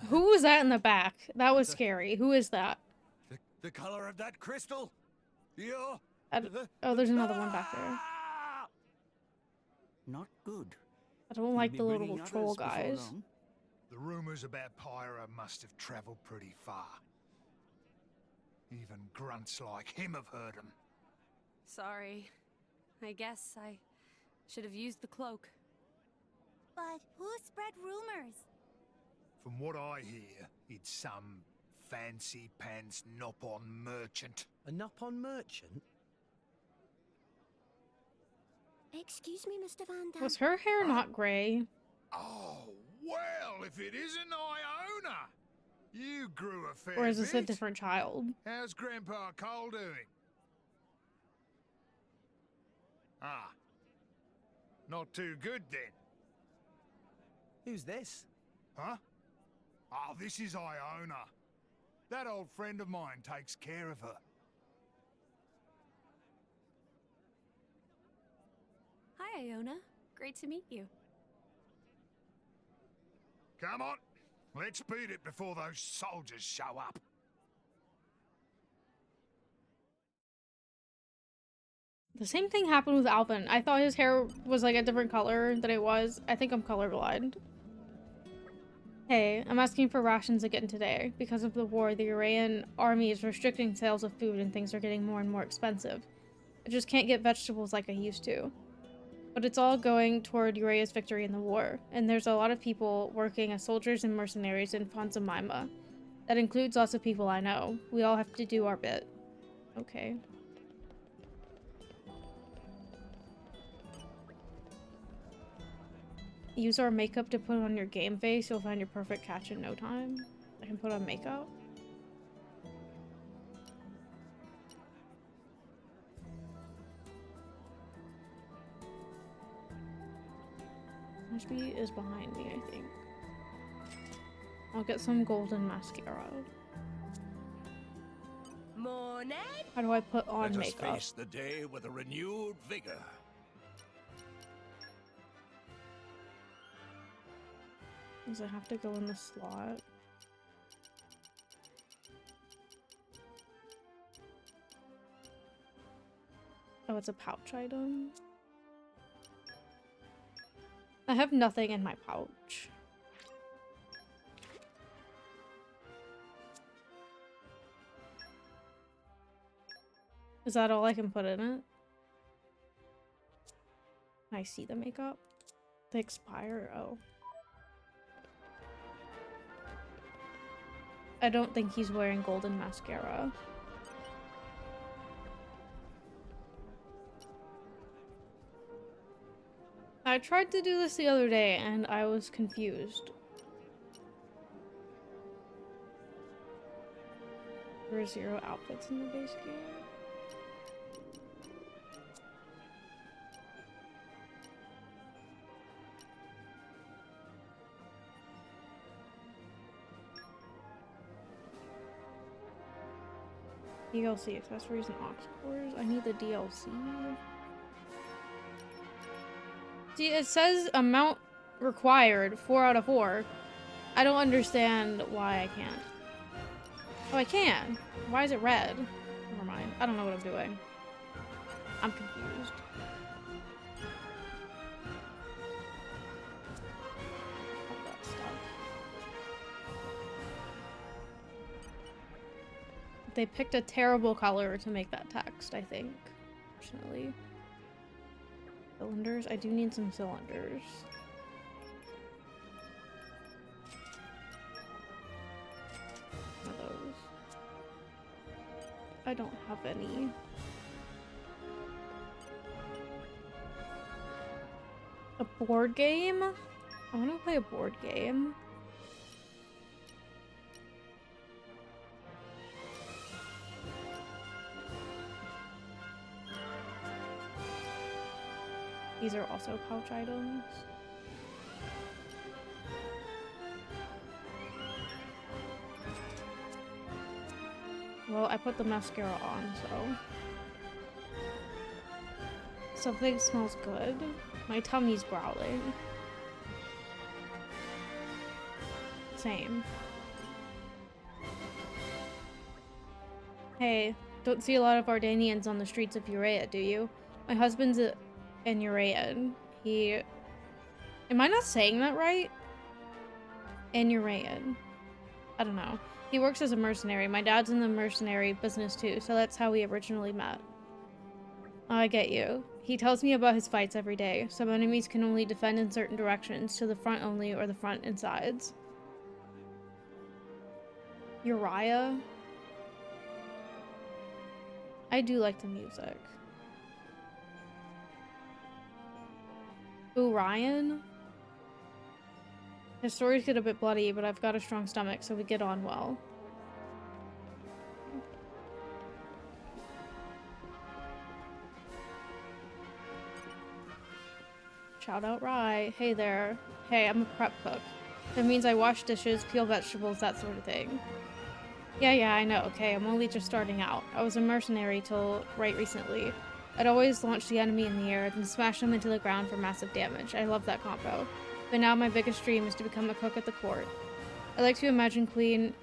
Who was that in the back? That was scary. Who is that? The color of that crystal? You're... Oh, there's another one back there. Not good. I don't like the little troll guys. The rumors about Pyra must have traveled pretty far. Even grunts like him have heard them. Sorry. I guess I should have used the cloak. But who spread rumors? From what I hear, it's some fancy pants nop-on merchant. A nop-on merchant? Excuse me, Mr. Van Dam. Was her hair not gray? Oh, well, if it isn't Iona! You grew a fair Or is this a bit. different child? How's Grandpa Cole doing? Ah. Not too good, then. Who's this? Huh? Oh, this is Iona. That old friend of mine takes care of her. Hi, Iona. Great to meet you. Come on, let's beat it before those soldiers show up. The same thing happened with Alvin. I thought his hair was like a different color than it was. I think I'm colorblind. Hey, I'm asking for rations again today. Because of the war, the Urayan army is restricting sales of food and things are getting more and more expensive. I just can't get vegetables like I used to. But it's all going toward Uraya's victory in the war, and there's a lot of people working as soldiers and mercenaries in Fonzamaima. That includes lots of people I know. We all have to do our bit. Okay. Use our makeup to put on your game face. You'll find your perfect catch in no time. I can put on makeup. Ashby is behind me, I think. I'll get some golden mascara. Morning. How do I put on Let us makeup? face the day with a renewed vigor. Does it have to go in the slot? Oh, it's a pouch item. I have nothing in my pouch. Is that all I can put in it? Can I see the makeup? The expire? Oh. I don't think he's wearing golden mascara. I tried to do this the other day and I was confused. There are 0 outfits in the base game. DLC accessories and aux cores. I need the DLC. See, it says amount required 4 out of 4. I don't understand why I can't. Oh, I can. Why is it red? Never mind. I don't know what I'm doing. I'm confused. they picked a terrible color to make that text, I think. Fortunately. Cylinders? I do need some cylinders. One of those. I don't have any. A board game? I want to play a board game. These are also pouch items. Well, I put the mascara on, so... Something smells good. My tummy's growling. Same. Hey, don't see a lot of Ardanians on the streets of Urea, do you? My husband's an Urayan. He... Am I not saying that right? An Urayan. I don't know. He works as a mercenary. My dad's in the mercenary business too, so that's how we originally met. I get you. He tells me about his fights every day. Some enemies can only defend in certain directions, to the front only, or the front and sides. Uriah? I do like the music. Ooh, Ryan? His stories get a bit bloody, but I've got a strong stomach, so we get on well. Shout out Rye. Hey there. Hey, I'm a prep cook. That means I wash dishes, peel vegetables, that sort of thing. Yeah, I know, okay, I'm only just starting out. I was a mercenary till right recently. I'd always launch the enemy in the air, then smash them into the ground for massive damage. I love that combo. But now my biggest dream is to become a cook at the court. I like to imagine Queen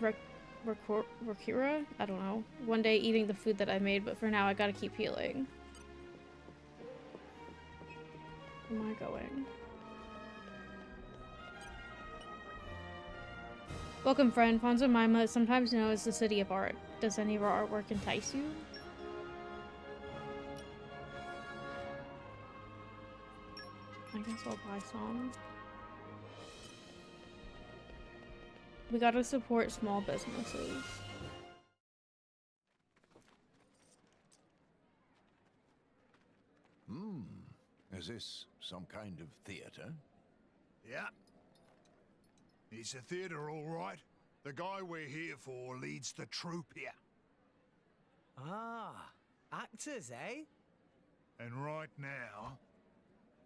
Rakura? I don't know. One day eating the food that I made, but for now I gotta keep healing. Where am I going? Welcome, friend. Ponzo Maima is sometimes known as the City of Art. Does any of our artwork entice you? I guess I'll buy some. We gotta support small businesses. Is this some kind of theater? Yeah. It's a theatre, all right. The guy we're here for leads the troupe here. Ah, actors, eh? And right now,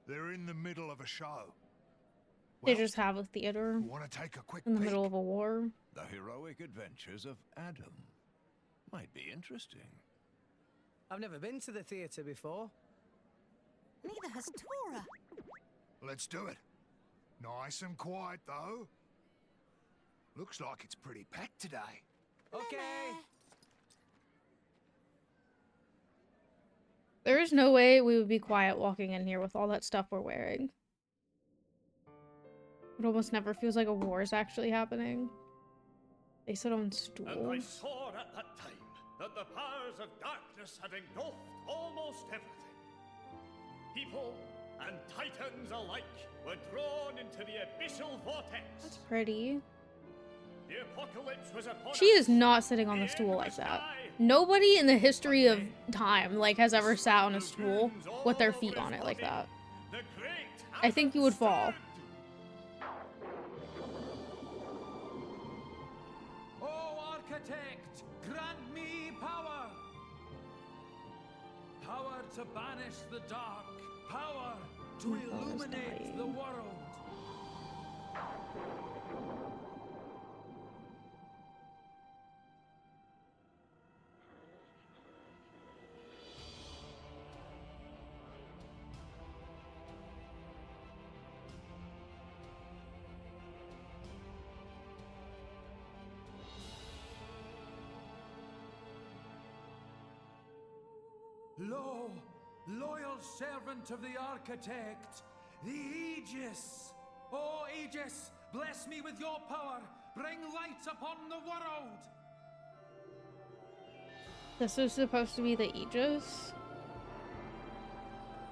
they're in the middle of a show. They just have a theater Want to take a quick in the peek? middle of a war. The heroic adventures of Adam. Might be interesting. I've never been to the theatre before. Neither has Tora. Let's do it. Nice and quiet, though. Looks like it's pretty packed today. Okay. There is no way we would be quiet walking in here with all that stuff we're wearing. It almost never feels like a war is actually happening. They sit on stools. And I saw at that time that the powers of darkness had engulfed almost everything. People and titans alike were drawn into the abyssal vortex. That's pretty. The apocalypse was upon She is not sitting on the stool like that. Nobody in the history of time, like, has ever sat on a stool with their feet on it like that. I think you would fall. Oh, architect, grant me power. Power to banish the dark. Power to illuminate the world. Lo, loyal servant of the architect, the Aegis. Oh, Aegis, bless me with your power. Bring light upon the world. This is supposed to be the Aegis?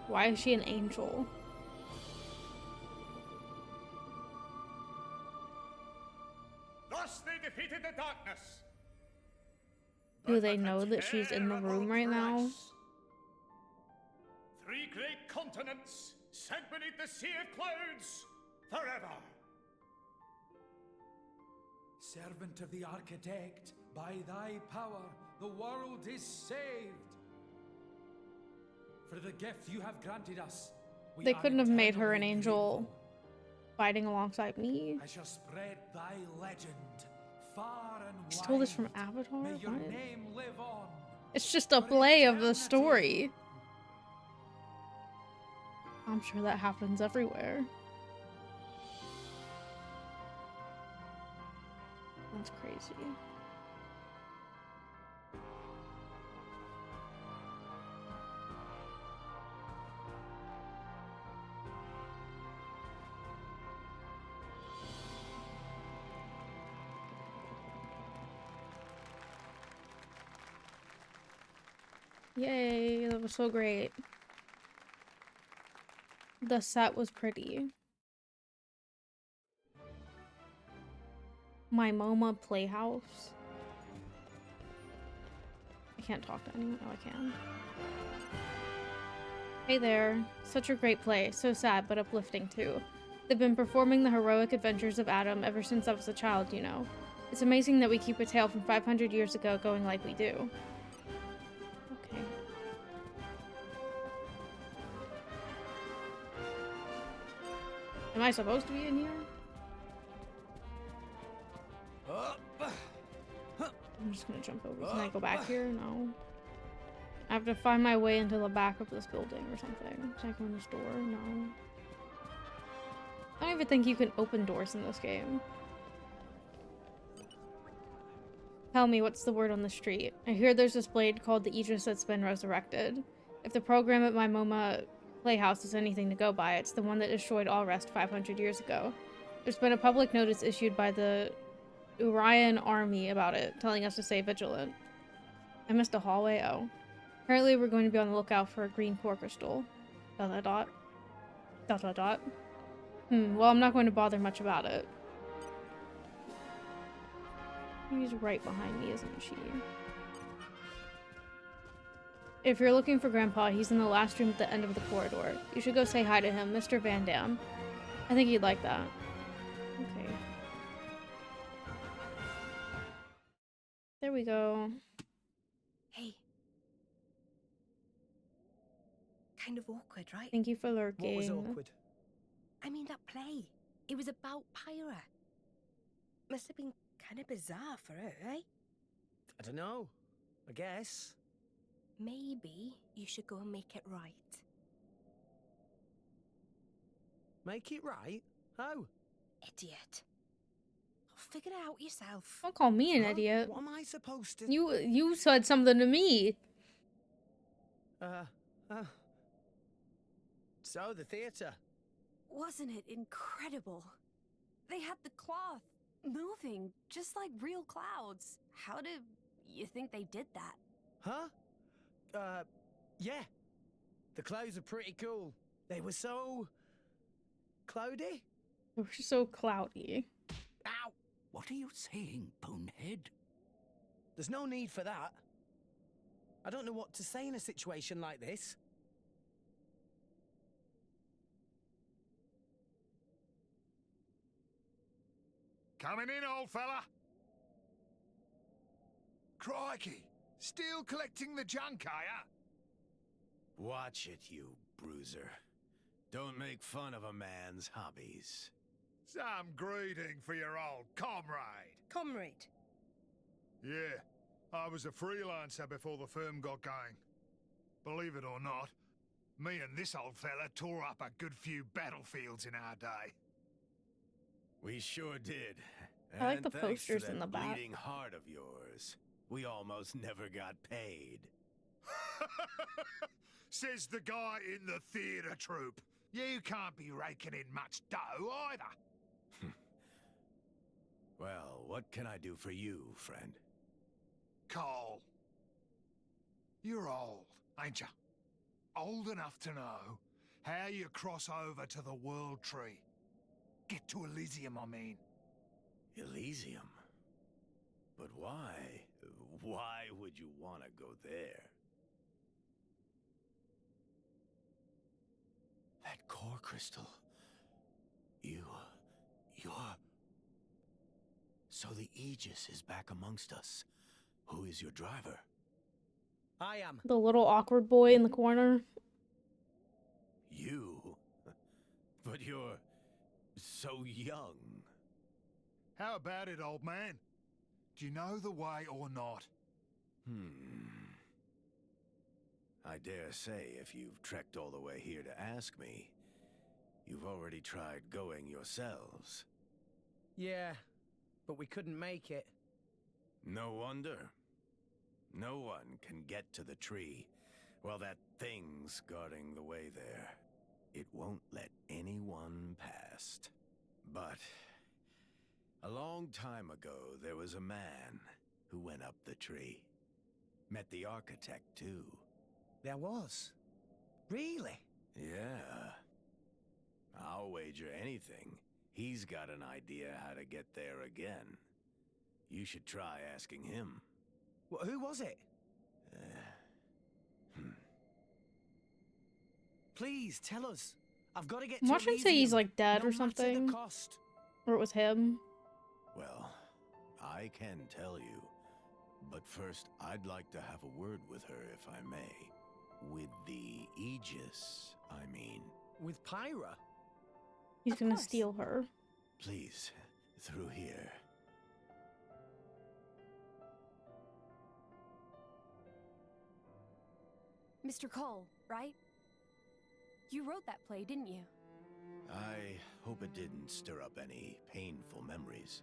Why is she an angel? Thus they defeated the darkness. Do they know that she's in the room right now? 3 great continents sent beneath the sea of clouds forever. Servant of the Architect, by thy power, the world is saved. For the gift you have granted us, we They are couldn't have made her an eternally angel grateful. fighting alongside me. I shall spread thy legend far and wide. Stole this from Avatar? May your What? name live on. It's just a play of the story. I'm sure that happens everywhere. That's crazy. Yay, that was so great. The set was pretty. My MoMA Playhouse. I can't talk to anyone. Oh, I can. Hey there. Such a great play. So sad, but uplifting too. They've been performing the heroic adventures of Adam ever since I was a child, you know. It's amazing that we keep a tale from 500 years ago going like we do. Okay. Am I supposed to be in here? I'm just gonna jump over. Can I go back here? No. I have to find my way into the back of this building or something. Can I go in this door? No. I don't even think you can open doors in this game. Tell me, what's the word on the street? I hear there's this blade called the Aegis that's been resurrected. If the program at my MoMA Playhouse is anything to go by, it's the one that destroyed all rest 500 years ago. There's been a public notice issued by the Urian army about it, telling us to stay vigilant. I missed a hallway? Oh. Apparently we're going to be on the lookout for a green core crystal. Dot dot dot. Dot dot dot. Well, I'm not going to bother much about it. She's right behind me, isn't she? If you're looking for Grandpa, he's in the last room at the end of the corridor. You should go say hi to him, Mr. Van Dam. I think he'd like that. Okay. There we go. Hey. Kind of awkward, right? Thank you for lurking. What was awkward? I mean, that play. It was about Pyra. Must have been kind of bizarre for her, eh? I don't know. I guess. Maybe you should go and make it right. Make it right? How? Idiot. Figure it out yourself. Don't call me an idiot. What am I supposed to... You said something to me. So, the theatre. Wasn't it incredible? They had the cloth moving, just like real clouds. How do you think they did that? Huh? Yeah. The clouds are pretty cool. They were so... cloudy? They were so cloudy. Ow! What are you saying, bonehead? There's no need for that. I don't know what to say in a situation like this. Coming in, old fella. Crikey. Still collecting the junk, are ya? Watch it, you bruiser. Don't make fun of a man's hobbies. Some greeting for your old comrade. Comrade. Yeah, I was a freelancer before the firm got going. Believe it or not, me and this old fella tore up a good few battlefields in our day. We sure did. I like And the thanks to posters that in the back. bleeding heart of yours, we almost never got paid. Says the guy in the theatre troupe. You can't be raking in much dough either. Well, what can I do for you, friend? Coal. You're old, ain't you? Old enough to know how you cross over to the World Tree. Get to Elysium, I mean. Elysium? But why? Why would you want to go there? That core crystal. You're... So the Aegis is back amongst us. Who is your driver? I am. The little awkward boy in the corner. You? But you're so young. How about it, old man? Do you know the way or not? I dare say if you've trekked all the way here to ask me, you've already tried going yourselves. Yeah, but we couldn't make it. No wonder. No one can get to the tree while that thing's guarding the way there. It won't let anyone past. But a long time ago, there was a man who went up the tree. Met the architect, too. There was? Really? Yeah. I'll wager anything he's got an idea how to get there again. You should try asking him. Well, who was it? Please, tell us. I've got to get to Watch him say he's Elysium, like dead no or matter something. the cost. Or it was him. Well, I can tell you. But first, I'd like to have a word with her, if I may. With the Aegis, I mean. With Pyra? He's gonna steal her. Please, through here. Mr. Cole, right? You wrote that play, didn't you? I hope it didn't stir up any painful memories.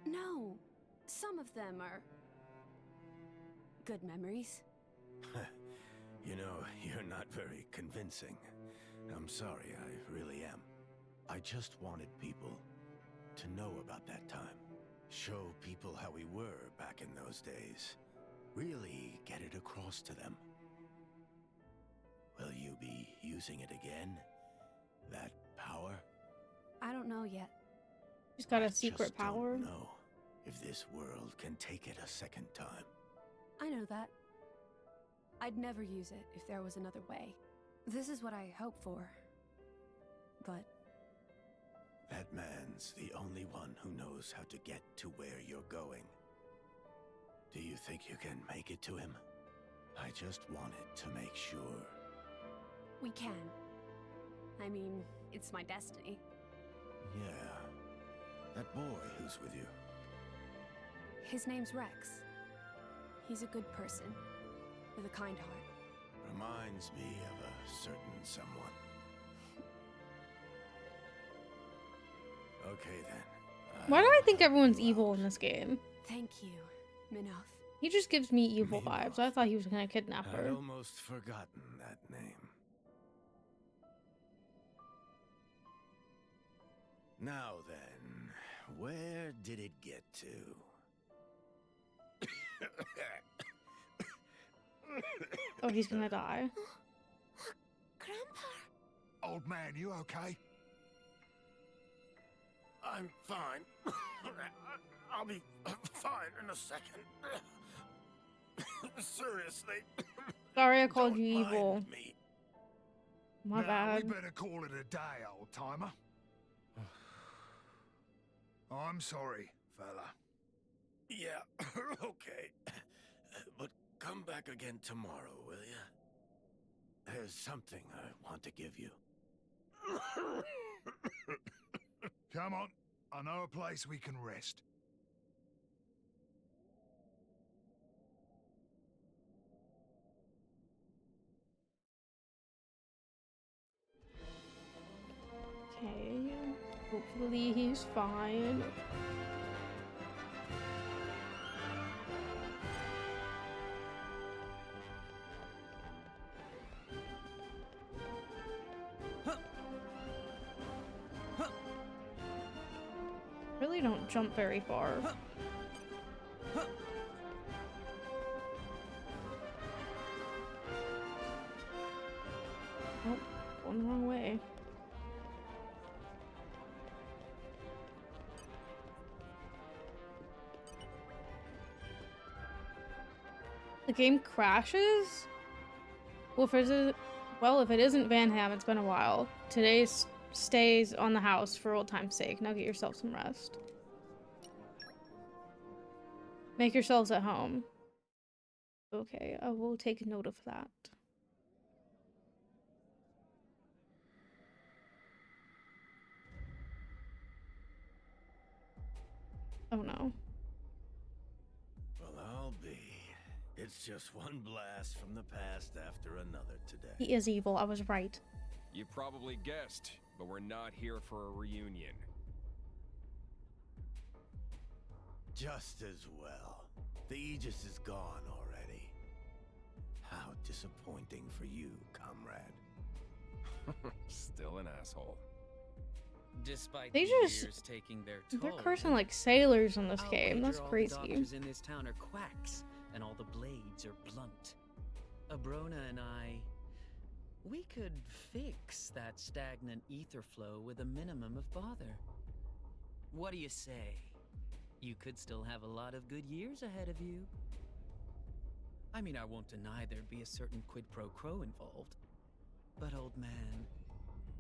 No. Some of them are... good memories. You know, you're not very convincing. I'm sorry, I really am. I just wanted people to know about that time. Show people how we were back in those days. Really get it across to them. Will you be using it again? That power? I don't know yet. He's got a secret power. Don't know if this world can take it a second time. I know that. I'd never use it if there was another way. This is what I hope for. But... that man's the only one who knows how to get to where you're going. Do you think you can make it to him? I just wanted to make sure. we can. I mean, it's my destiny. Yeah. That boy who's with you. His name's Rex. He's a good person, with a kind heart. Reminds me of a certain someone. Okay then. Why do I think everyone's evil in this game? Thank you, Minoth. He just gives me evil vibes. I thought he was gonna kidnap I'd her. almost forgotten that name. Now then, where did it get to? Oh, he's gonna die. Grandpa! Old man, you okay? I'm fine. I'll be fine in a second. Seriously. Sorry I called you evil. Me. My Nah, bad. we better call it a day, old timer. I'm sorry, fella. Yeah, okay. But come back again tomorrow, will ya? There's something I want to give you. Come on. I know a place we can rest. Okay. Hopefully he's fine. Really don't jump very far. Going the wrong way. The game crashes? Well, if it isn't Van Ham, it's been a while. Today's stays on the house for old time's sake. Now get yourself some rest. Make yourselves at home. Okay, I will take note of that. Oh no. Well, I'll be. It's just one blast from the past after another today. He is evil, I was right. You probably guessed, but we're not here for a reunion. Just as well. The Aegis is gone already. How disappointing for you, comrade. Still an asshole. Despite They the just- years taking their They're toll, cursing like sailors in this I'll game. That's wager all crazy. The doctors in this town are quacks, and all the blades are blunt. Abrona and I, we could fix that stagnant ether flow with a minimum of bother. What do you say? You could still have a lot of good years ahead of you. I mean, I won't deny there'd be a certain quid pro quo involved. But old man,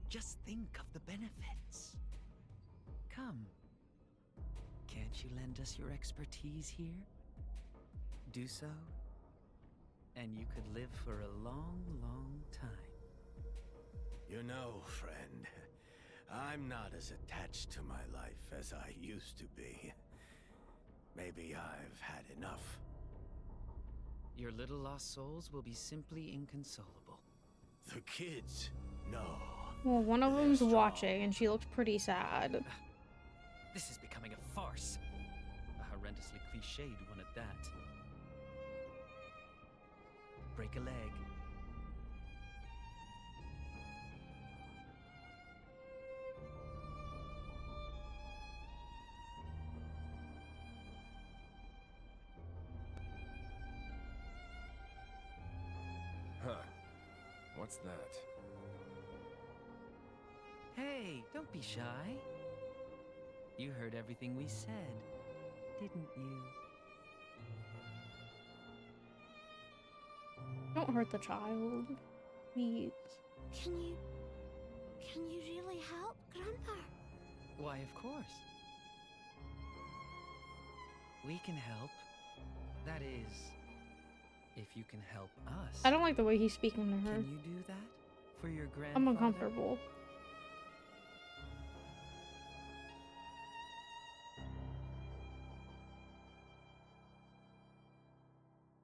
just think of the benefits. Come. Can't you lend us your expertise here? Do so, and you could live for a long, long time. You know, friend, I'm not as attached to my life as I used to be. Maybe I've had enough. Your little lost souls will be simply inconsolable. The kids, no. Well, one of them's watching, and she looks pretty sad. This is becoming a farce. A horrendously cliched one at that. Break a leg. Huh. What's that? Hey, don't be shy. You heard everything we said, didn't you? Don't hurt the child. Please. Can you really help, Grandpa? Why, of course. We can help. That is, if you can help us. I don't like the way he's speaking to her. Can you do that for your grandfather? I'm uncomfortable.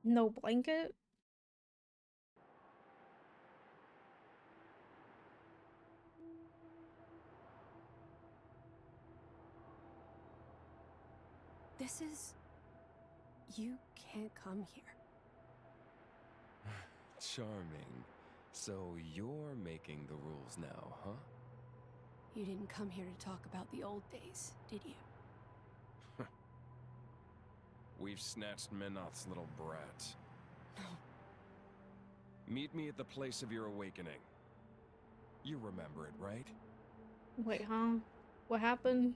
No blanket? This is... You can't come here. Charming. So you're making the rules now, huh? You didn't come here to talk about the old days, did you? We've snatched Menoth's little brat. No. Meet me at the place of your awakening. You remember it, right? Wait, huh? What happened?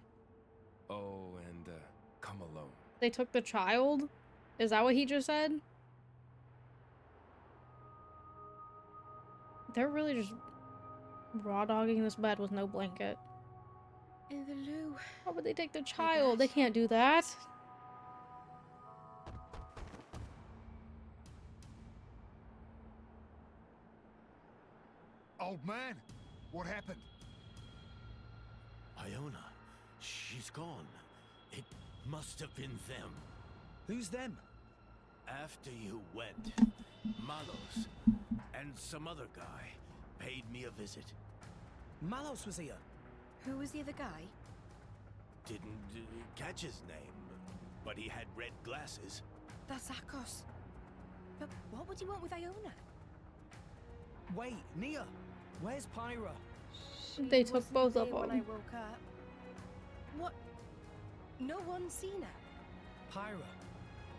Oh, and come alone. They took the child? Is that what he just said? They're really just raw dogging this bed with no blanket. In the loo. Why would they take the child? They can't do that. Old man, what happened? Iona, she's gone. It must have been them. Who's them? After you went, Malos and some other guy paid me a visit. Malos was here. Who was the other guy? Didn't catch his name, but he had red glasses. That's Akos. But what would he want with Iona? Wait, Nia, where's Pyra? They took Wasn't both there of when I them. woke up. What? No one's seen her. Pyra.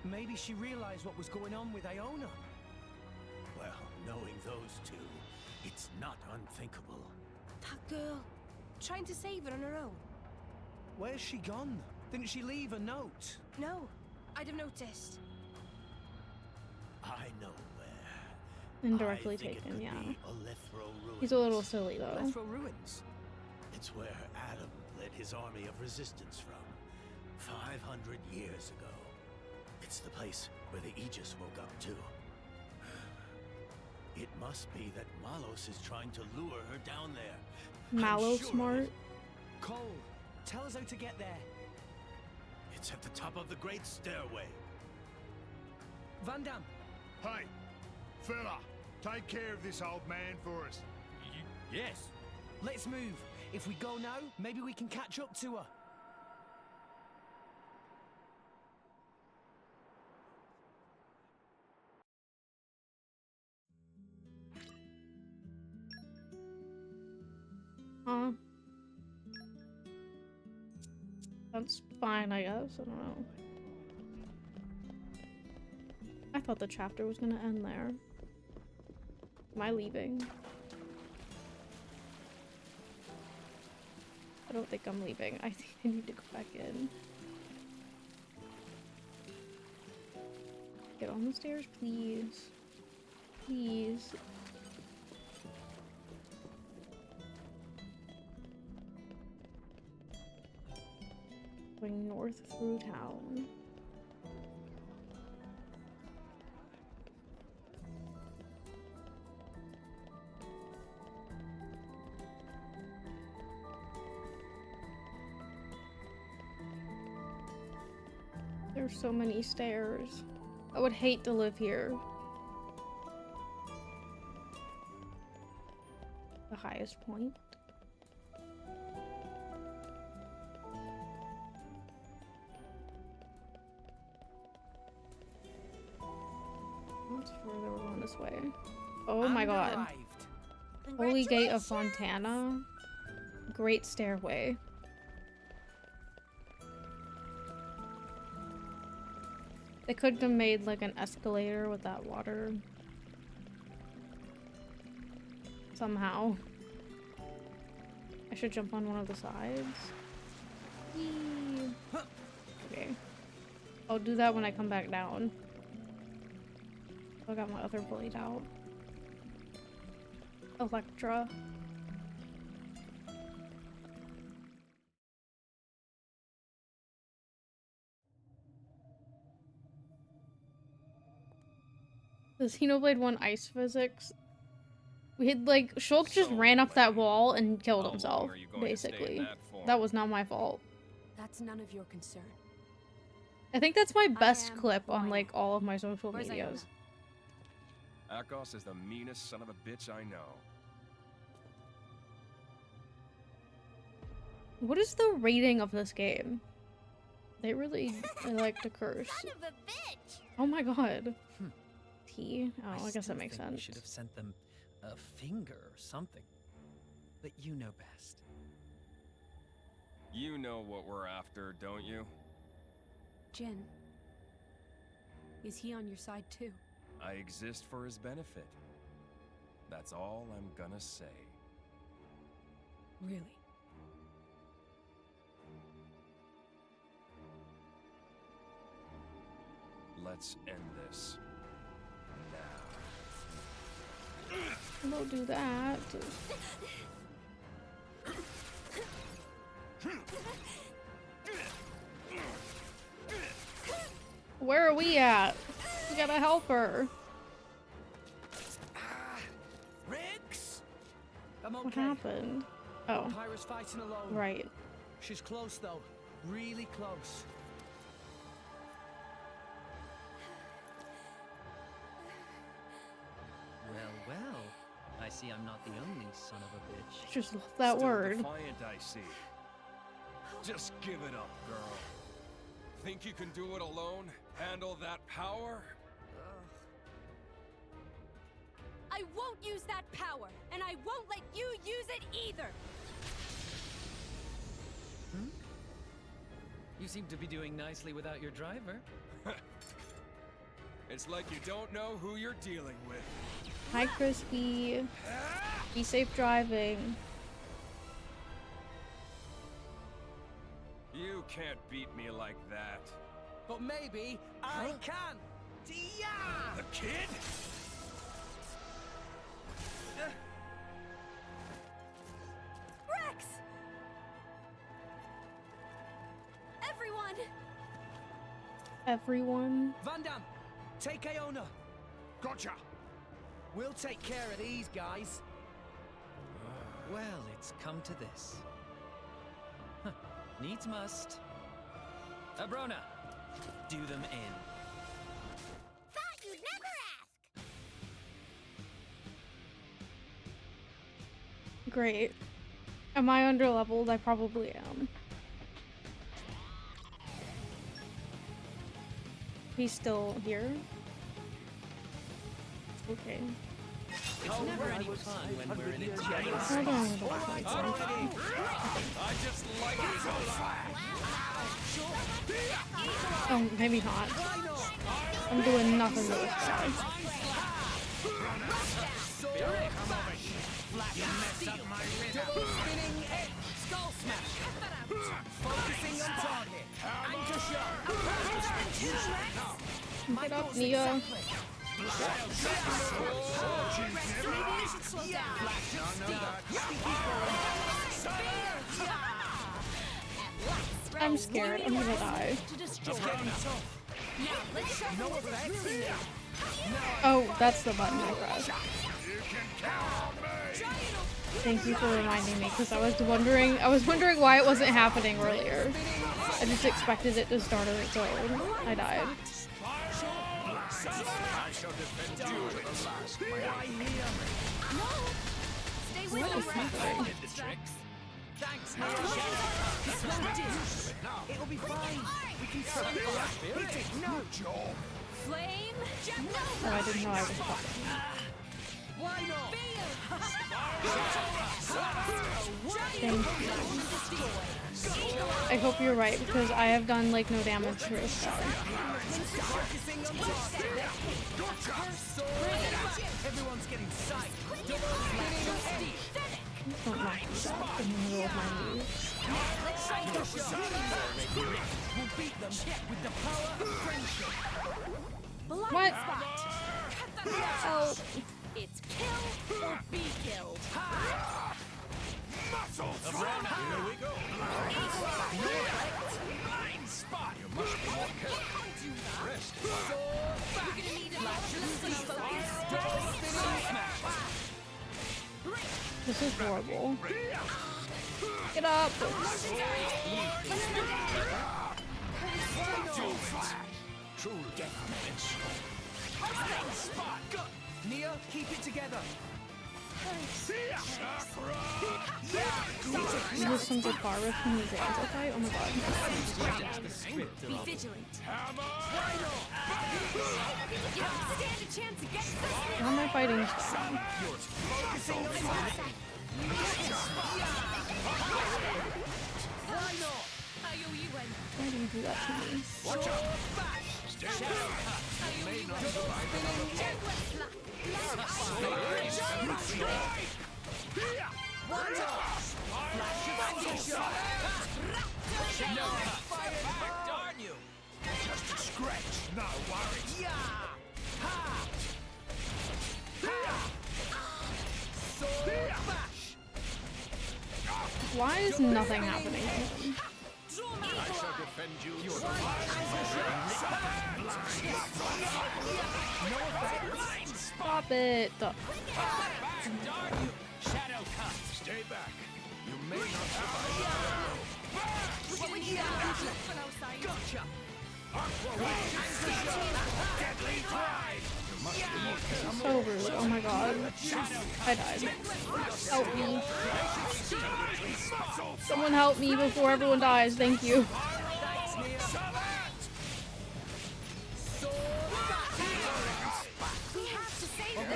Maybe she realized what was going on with Iona. Well, knowing those two, it's not not unthinkable. That girl, trying to save her on her own. Where's she gone? Didn't she leave a note? No, I'd have noticed. I know where. Indirectly I think it taken, could yeah. be Olethro Ruins. He's a little silly though. Olethro Ruins? It's where Adam led his army of resistance from 500 years ago. It's the place where the Aegis woke up too. It must be that Malos is trying to lure her down there. Mallow sure of smart. it. Cole, tell us how to get there. It's at the top of the Great Stairway. Van Damme. Hey, fella, take care of this old man for us. Yes. Let's move. If we go now, maybe we can catch up to her. Huh? That's fine, I guess. I don't know. I thought the chapter was gonna end there. Am I leaving? I don't think I'm leaving. I think I need to go back in. Get on the stairs, please. Please. Going north through town. There's so many stairs. I would hate to live here. The highest point. What's further? We're going this way. Oh my god. Holy Gate of Fontana. Great stairway. They could have made like an escalator with that water. Somehow. I should jump on one of the sides. Whee! Okay. I'll do that when I come back down. I got my other blade out. Electra. The Xenoblade 1 ice physics. We had like Shulk just ran up that wall and killed himself, basically. That was not my fault. That's none of your concern. I think that's my best clip on like all of my social Where's medias. Akos is the meanest son of a bitch I know. What is the rating of this game? They really like to curse. Son of a bitch! Oh my god. T? Oh, I guess that makes We sense. should have sent them a finger or something. But you know best. You know what we're after, don't you? Jin. Is he on your side too? I exist for his benefit. That's all I'm gonna say. Really? Let's end this. Don't do that. Where are we at? We gotta help her. Rex? I'm okay. What happened? Oh. Pyra's fighting alone. Right. She's close though. Really close. Well, well. I see I'm not the only son of a bitch. Just love that Still word. Defiant, I see. Just give it up, girl. Think you can do it alone? Handle that power? I won't use that power, and I won't let you use it either! You seem to be doing nicely without your driver. It's like you don't know who you're dealing with. Hi, Crispy. Be safe driving. You can't beat me like that. But maybe I can. Yeah! The kid? Rex! Everyone! Everyone. Van Damme, take Iona. Gotcha. We'll take care of these guys. Well, it's come to this. Huh. Needs must. Abrona, do them in. Thought you'd never ask. Great. Am I underleveled? I probably am. He's still here? Okay. It's never any fun when we're in a team. Hold on with the points. I just like it so Oh, maybe not. I'm doing nothing to this guy. You mess up my rhythm. Spinning head. Skull smash. Focusing on target. Anchor shot. Get up, Nia. I'm scared. I'm gonna die. Oh, that's the button I pressed. Thank you for reminding me, because I was wondering why it wasn't happening earlier. I just expected it to start on its own. I died. I shall defend you to the last man. What is happening? Thanks, it'll be fine. We can stop it. Hit it. No job. Flame? Oh, I didn't know I was talking. Why not? Thank you. I hope you're right, because I have done like no damage to this guy. Everyone's getting sight. Don't knock me back in the middle of my move. We'll beat them with the power of friendship. What? Oh. It's kill or be killed. Muscles! Here we go. Blind spot. You must be more careful. Rest. You're gonna need This is horrible. Get up! True death. Spot. Go. Nia, keep it together. Is this some good Barbara from the Zanza fight? Oh my god. Be vigilant. You don't stand a chance against this. How am I fighting? Why do you do that to me? Watch out! Darn you! Just a scratch, no worries. Yeah! Ha! Ha! Sword bash! Why is nothing happening to him? I shall defend you. Stop it! Darn you! Shadow cut. Stay back. You may not survive. Gotcha! Deadly drive. You must be more careful. So rude. Oh my god. I died. Help me. Someone help me before everyone dies. Thank you.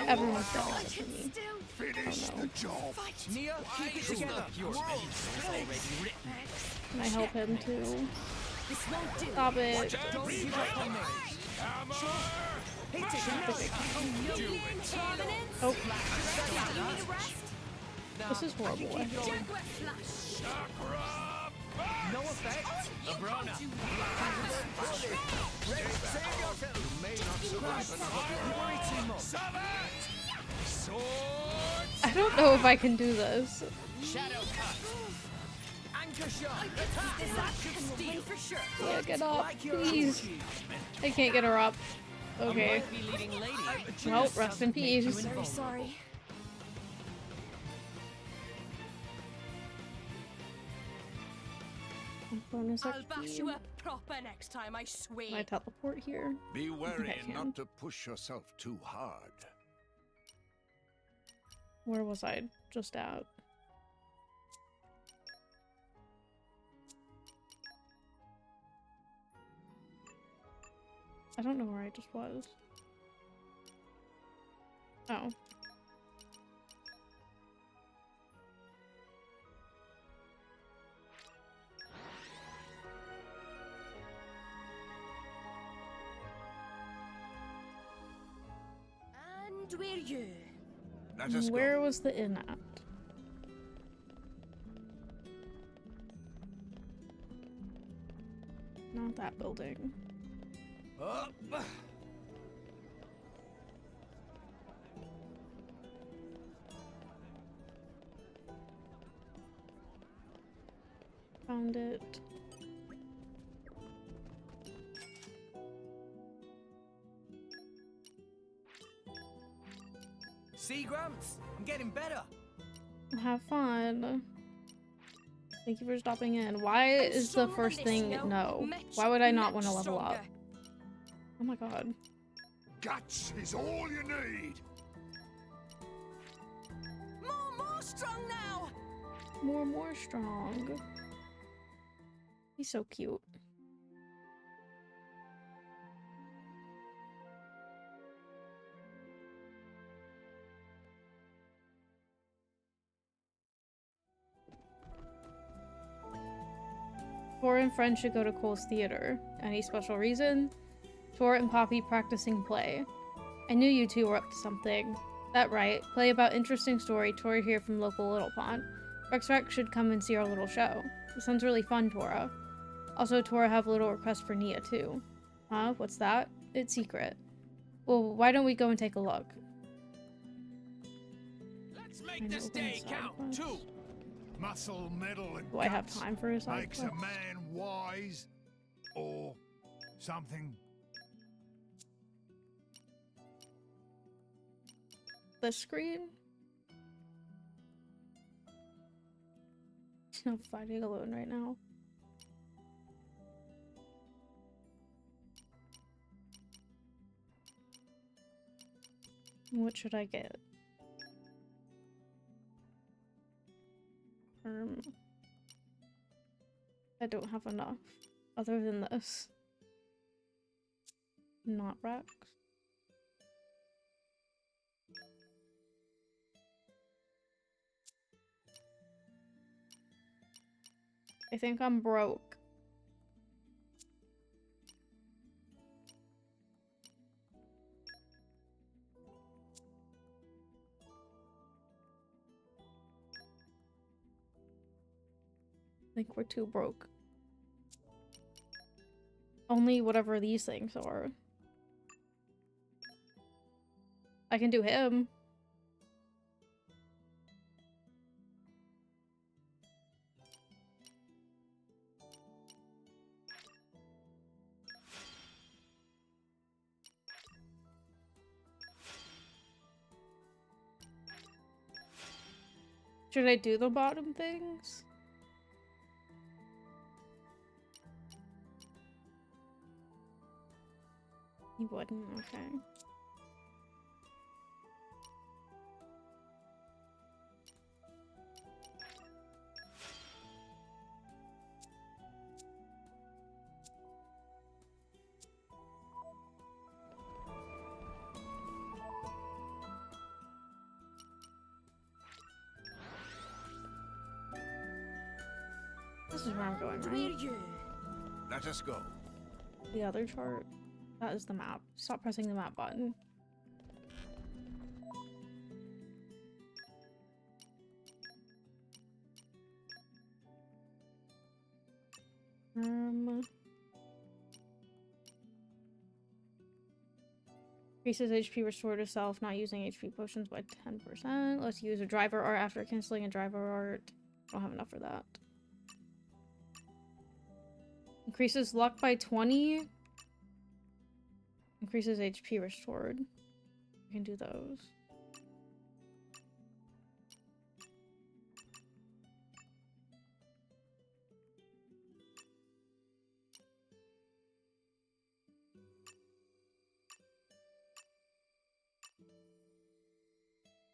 Everyone's dying for me. Finish the job. Nia, keep it together. Can I help him too? Stop it. Don't give up on me. Oh. This is horrible. Jaguar flash. No effect. Abrona. Save yourself! You may not survive You worry too much. I don't know if I can do this. Shadow cut. Anchor shot. This action will win for sure. Yeah, get up, please. I can't get her up. Okay. Well, rest in peace. Very sorry. Bonus I'll bash XP. you up proper next time, I swear. Can I teleport here? Be I think wary I can. not to push yourself too hard. Where was I just at? I don't know where I just was. Oh. And where you? Let us Where was the inn at? Not that building. Up. Found it. See, Gramps? I'm getting better. Have fun. Thank you for stopping in. Why is the first thing no? Why would I not want to level up? Oh my god. Guts is all you need. More strong now. More strong. He's so cute. Tor and friends should go to Cole's theater. Any special reason? Tor and Poppy practicing play. I knew you two were up to something. That right. Play about interesting story. Tor here from local Little Pond. Rex should come and see our little show. It sounds really fun, Tora. Also, Tora have a little request for Nia too. Huh? What's that? It's secret. Well, why don't we go and take a look? Let's make this day count too. Muscle, metal, and Do I have guts time for a side makes quest? a man wise, or something. The screen? I'm fighting alone right now. What should I get? I don't have enough other than this. Not Rex. I think I'm broke. I think we're too broke. Only whatever these things are. I can do him. Should I do the bottom things? You wouldn't, okay. This is where I'm going, right? Let us go. The other chart? That is the map. Stop pressing the map button. Increases HP restored to self, not using HP potions by 10%. Let's use a driver art after canceling a driver art. Don't have enough for that. Increases luck by 20. Increases HP restored. We can do those.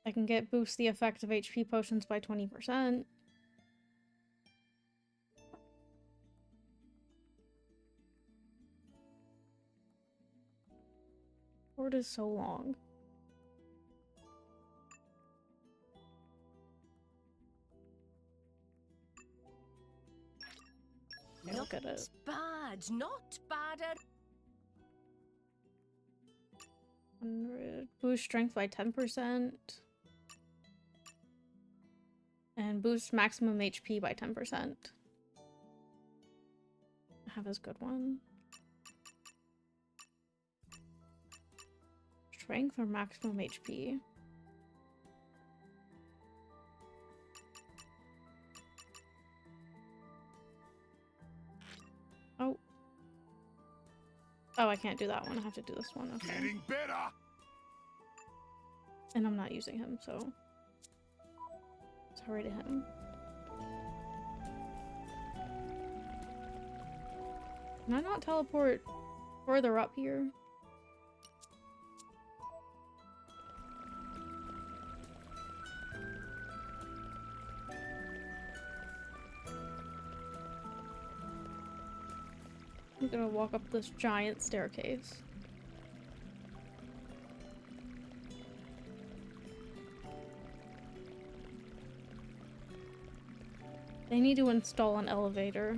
I can get boost the effect of HP potions by 20%. Board is so long. Yeah, look at it. Bad, not bad at 100. Boost strength by 10%. And boost maximum HP by 10%. I have this good one. Strength or maximum HP? Oh. Oh, I can't do that one. I have to do this one. Okay. Getting better. And I'm not using him, so sorry to him. Can I not teleport further up here? I'm gonna walk up this giant staircase. They need to install an elevator.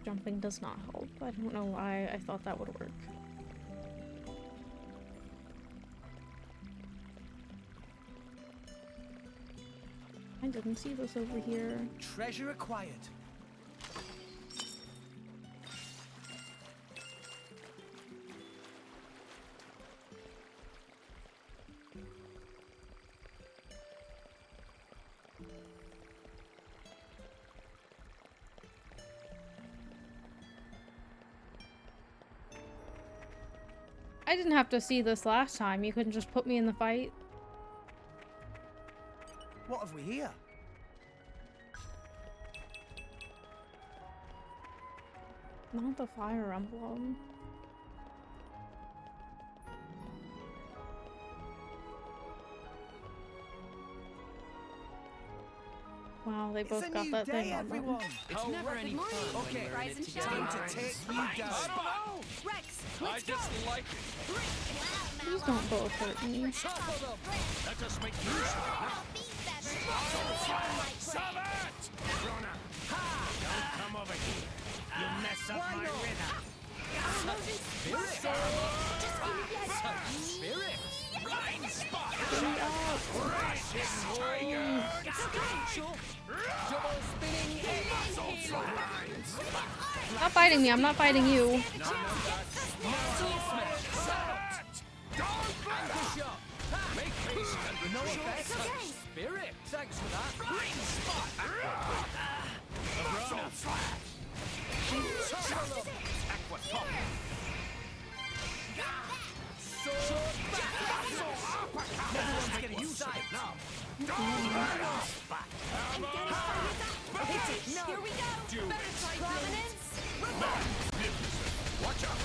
Jumping does not help. I don't know why I thought that would work. I didn't see this over here. Treasure acquired. I didn't have to see this last time. You couldn't just put me in the fight. What have we here? Not the fire emblem. Wow, they both got that thing on them. It's never any fun. Okay, Rise and shine. time to take you down. Rex, I let's go! just like it. Please don't both hurt me. Let us make use of it. Savage! Rona! Don't come over here. You mess up my rhythm. Spirit! Blind spot! Double spinning Stop fighting me, I'm not fighting you. No effect. Spirit. Thanks for that. Blind spot! Aqua top! Everyone's getting used to it now. Here we go! Better try prominence! Watch out!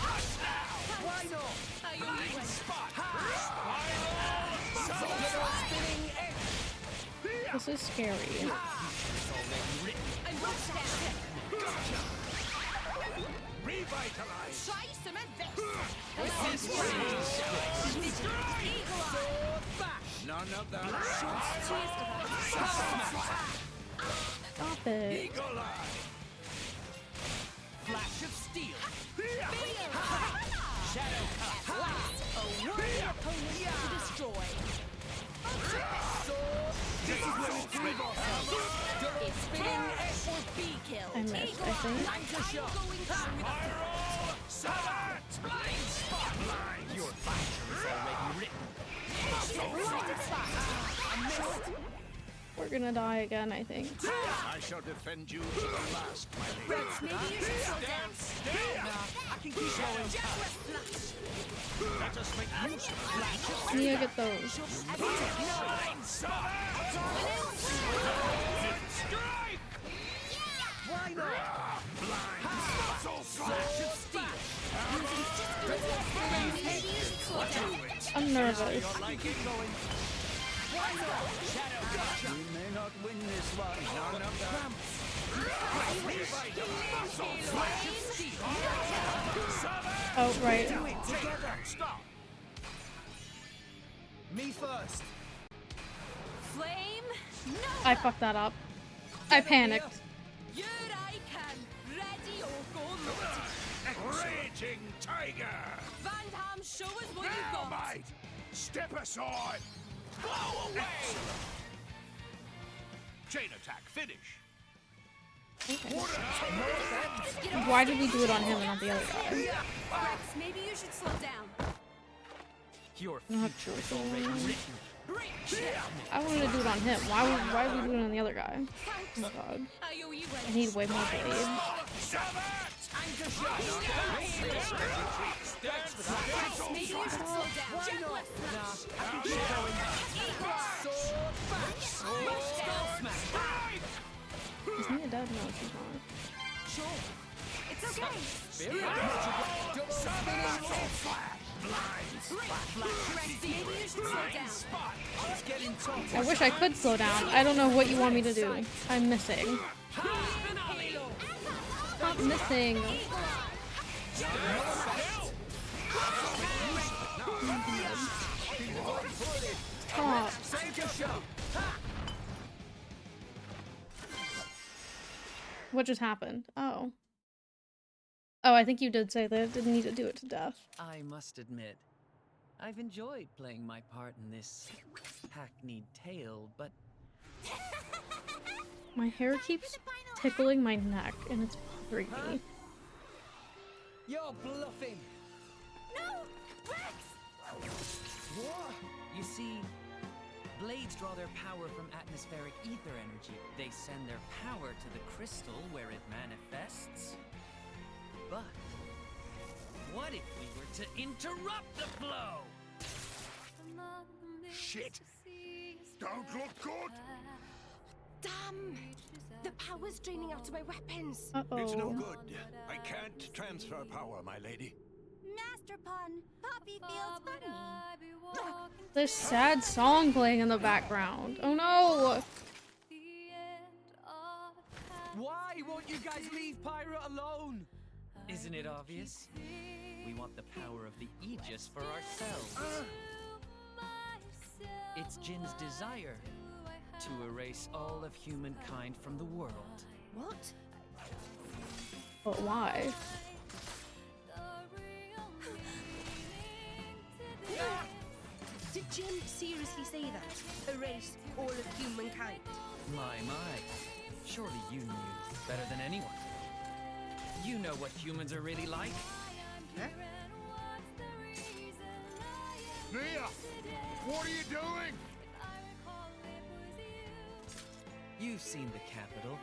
Why not? Blind spot! Double spinning egg. This is scary. I love that! Revitalize! Try some of this! Eagle Eye! None of that. Stop it. Eagle Eye! Flash of steel. Shadow Cut! A worthy opponent to destroy! This is where we kill. I missed, I think. Your future is already written. We're gonna die again, I think. I shall defend you to the last, my lady. Rex, maybe you should slow down. I can keep going. Let us make use of flash. Nia, get those. Strike! Why not? Blind muscle flash of steel. I'm nervous. We may not win this one. None of them. Oh, right. Stop. Me first. Flame? No! I fucked that up. I panicked. Here I can. Ready or go naughty. Raging tiger. Van Damme, show us what you Now, got. mate. Step aside. Blow away. Chain attack. Finish. Okay. Why did we do it on him and not the other guy? Rex, maybe you should slow down. Your Not future is already written. I wanted to do it on him. Why are we doing it on the other guy? Oh my god. I owe you I need way more blade. Maybe you should slow down. Is Nia dead? No, she's not. Sure. It's okay. I wish I could slow down. I don't know what you want me to do. I'm missing. Stop missing. Stop. What just happened? Oh. Oh, I think you did say that it didn't need to do it to death. I must admit, I've enjoyed playing my part in this hackneyed tale, but My hair keeps tickling my neck and it's bothering me. You're bluffing. No! Rex! what? You see, blades draw their power from atmospheric ether energy. They send their power to the crystal where it manifests. But what if we were to interrupt the flow? Shit. Don't look good. Damn! The power's draining out of my weapons. It's no Uh-oh. good. I can't transfer power, my lady. Master Pun, Poppy feels funny. This sad song playing in the background. Oh no! Why won't you guys leave Pyra alone? Isn't it obvious? We want the power of the Aegis for ourselves. It's Jin's desire to erase all of humankind from the world. What? But why? Did Jim seriously say that? Erase all of humankind? My. Surely you knew better than anyone. You know what humans are really like. Huh? Nia! What are you doing? You've seen the capital.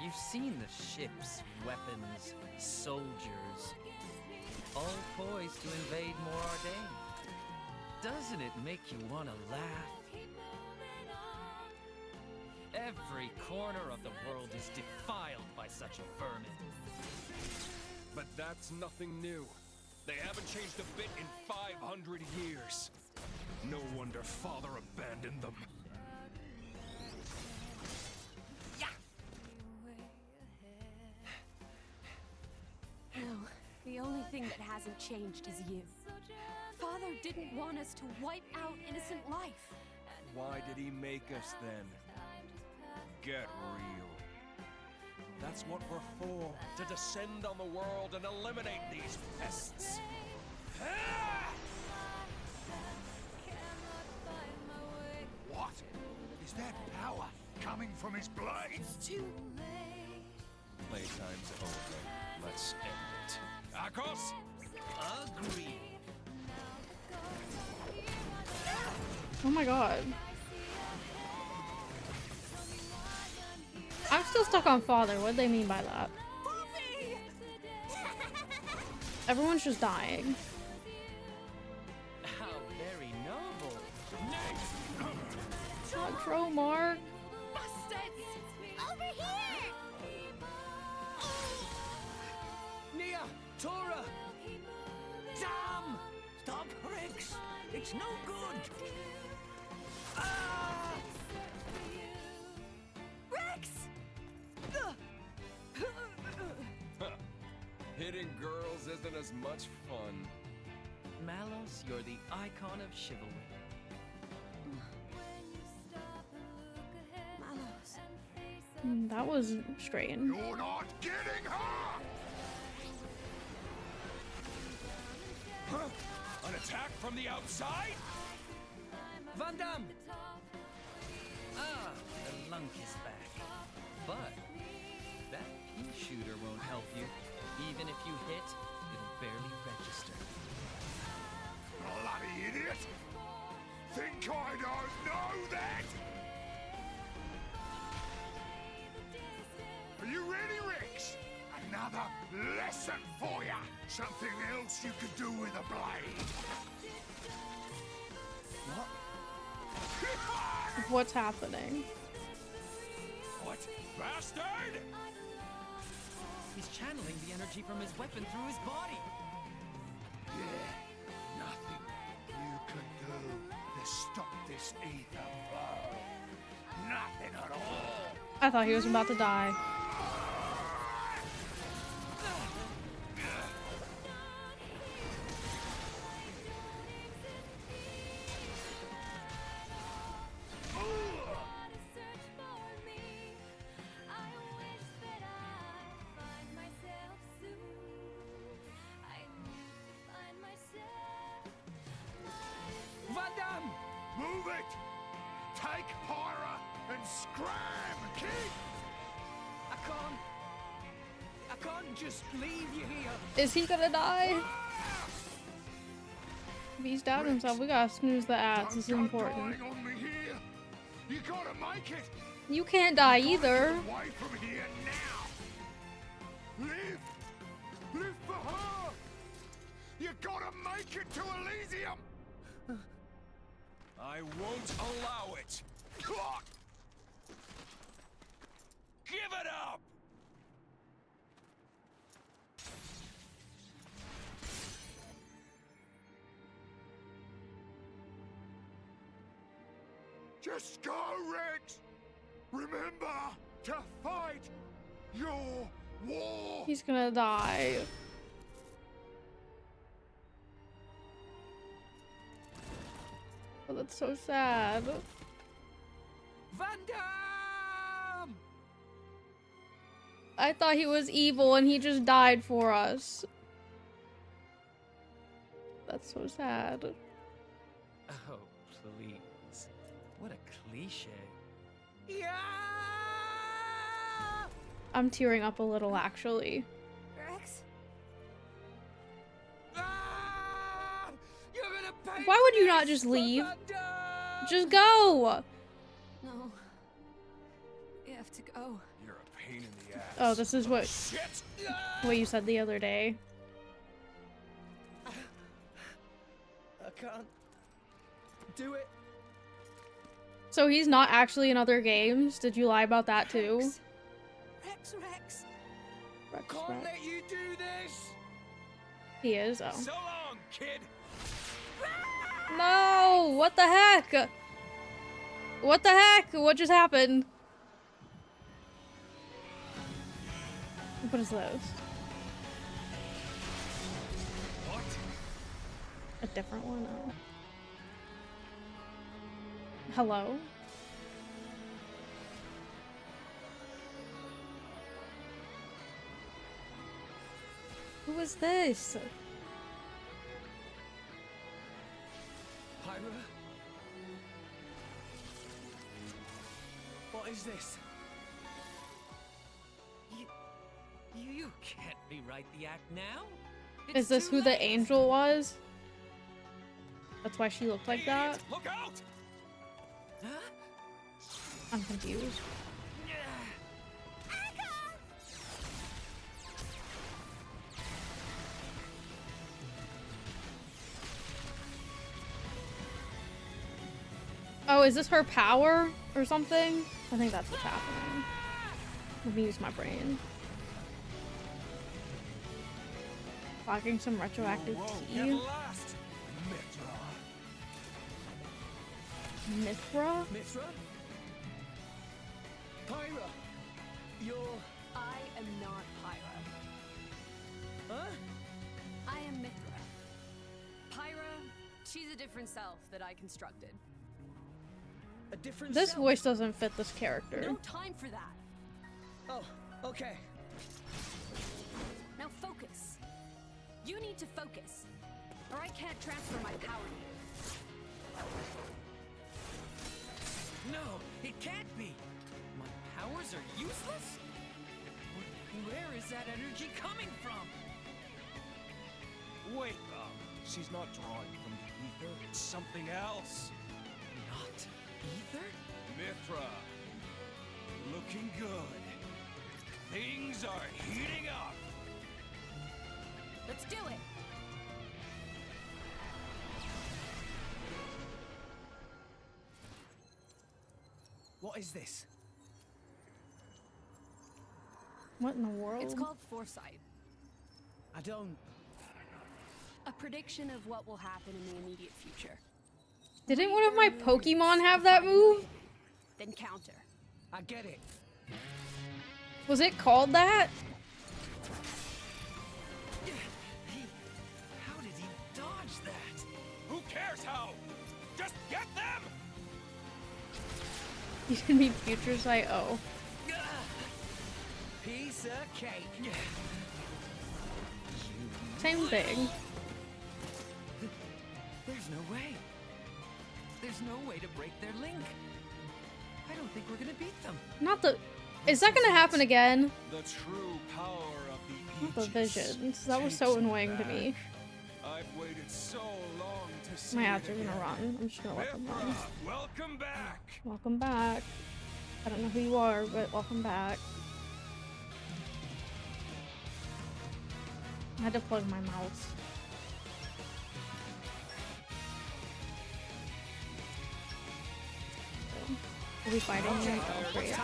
You've seen the ships, weapons, soldiers, all poised to invade Morardain. Doesn't it make you want to laugh? Every corner of the world is defiled by such vermin. But that's nothing new. They haven't changed a bit in 500 years. No wonder Father abandoned them. No, the only thing that hasn't changed is you. Father didn't want us to wipe out innocent life. Why did he make us then? Get real. That's what we're for, to descend on the world and eliminate these pests. What? Is that power coming from his blades? Too playtime's over. Let's end it. Akos? Agreed. Oh my god. I'm still stuck on father. What do they mean by that? Everyone's just dying. How very noble. Not Cromark. Over here! Nia! Tora! Damn! Stop, Rex! It's no good! Ah! Rex! Hitting girls isn't as much fun. Malos, you're the icon of chivalry. That was strange. You're not getting her! Huh? An attack from the outside? Van Damme! Ah, the lunk is back. But that pea shooter won't help you. Even if you hit, it'll barely register. Bloody idiot! Think I don't know that? Are you ready, Rex? Another lesson for ya! Something else you could do with a blade. What's happening? What? Bastard! He's channeling the energy from his weapon through his body. Yeah, nothing you can do to stop this ether flow. Nothing at all. I thought he was about to die. Van Damme! Move it! Take Pyra and scram, kid! I can't just leave you here. Is he gonna die? If he's doubting himself, we gotta snooze the ads. This is important. On me here. You gotta make it! You can't die either. Away from here now! Live! Live for her! You gotta make it to Elysium! I won't allow it. Give it up! Just go, Rex! Remember to fight your war! He's gonna die. Oh, that's so sad. Van Damme! I thought he was evil and he just died for us. That's so sad. Oh, please. What a cliche. Yeah! I'm tearing up a little, actually. Rex? Ah! You're gonna pay Why would you not for just this, leave? Van Damme! Just go! No. You have to go. You're a pain in the ass. Oh, this is what Shit! you said the other day. I can't do it. So he's not actually in other games? Did you lie about that too? Rex! Rex, Can't Rex. let you do this! He is, oh. So long, kid! No! What the heck? What the heck? What just happened? What is those? What? A different one? Oh. Hello? Who is this? Pyra? What is this? You can't rewrite the act now. Is this who the angel was? That's why she looked like that? Look out! Huh? I'm confused. Oh, is this her power or something? I think that's what's happening. Let me use my brain. Blocking some retroactive tea. Mithra? Mithra? Pyra! You're... I am not Pyra. Huh? I am Mithra. Pyra, she's a different self that I constructed. A different This self? voice doesn't fit this character. No time for that. Oh, okay. Now focus. You need to focus, or I can't transfer my power to you. No, it can't be. My powers are useless? Where is that energy coming from? Wait, she's not drawing from the ether. It's something else. Not ether? Mithra, looking good. Things are heating up. Let's do it. What is this? What in the world? It's called foresight. I don't... A prediction of what will happen in the immediate future. Didn't one of my Pokemon have that move? Then counter. I get it. Was it called that? How did he dodge that? Who cares how? Just get them! You can be Future Sight. Oh. Piece of cake. Same thing. There's no way. There's no way to break their link. I don't think we're gonna beat them. Not the... Is that gonna happen again? The true power of the Not the visions. That was so annoying to me. I've waited so long to see My ads it are gonna again. run. I'm just gonna let them run. Welcome back. Welcome back. I don't know who you are, but welcome back. I had to plug my mouse. Are we fighting him? Oh, great.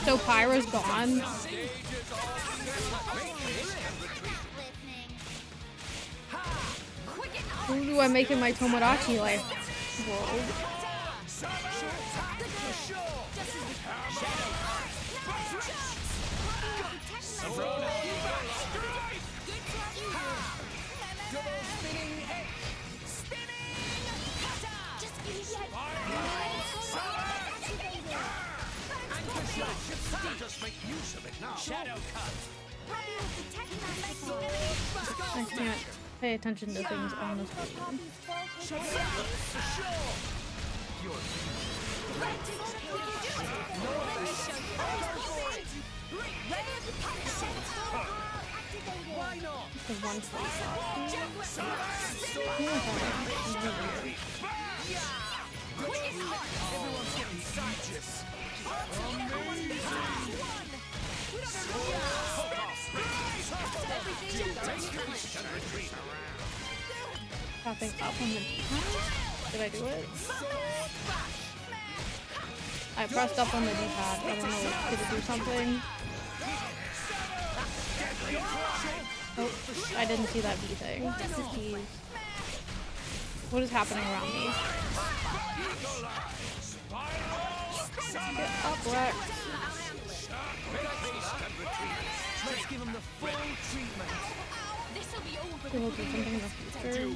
So Pyra's gone. Who do I make in my Tomodachi life world? Just make use of it now. Shadow cut. I can't pay attention to things on the screen. Why not? The one place. Everyone's getting conscious. Popping up on the D-pad? Did I do it? I pressed up on the D-pad. I don't know. Did it do something? Oh, I didn't see that V thing. Jeez. What is happening around me? Get up, Rex. Let's give him the full treatment. This'll be over. They will do something in the future.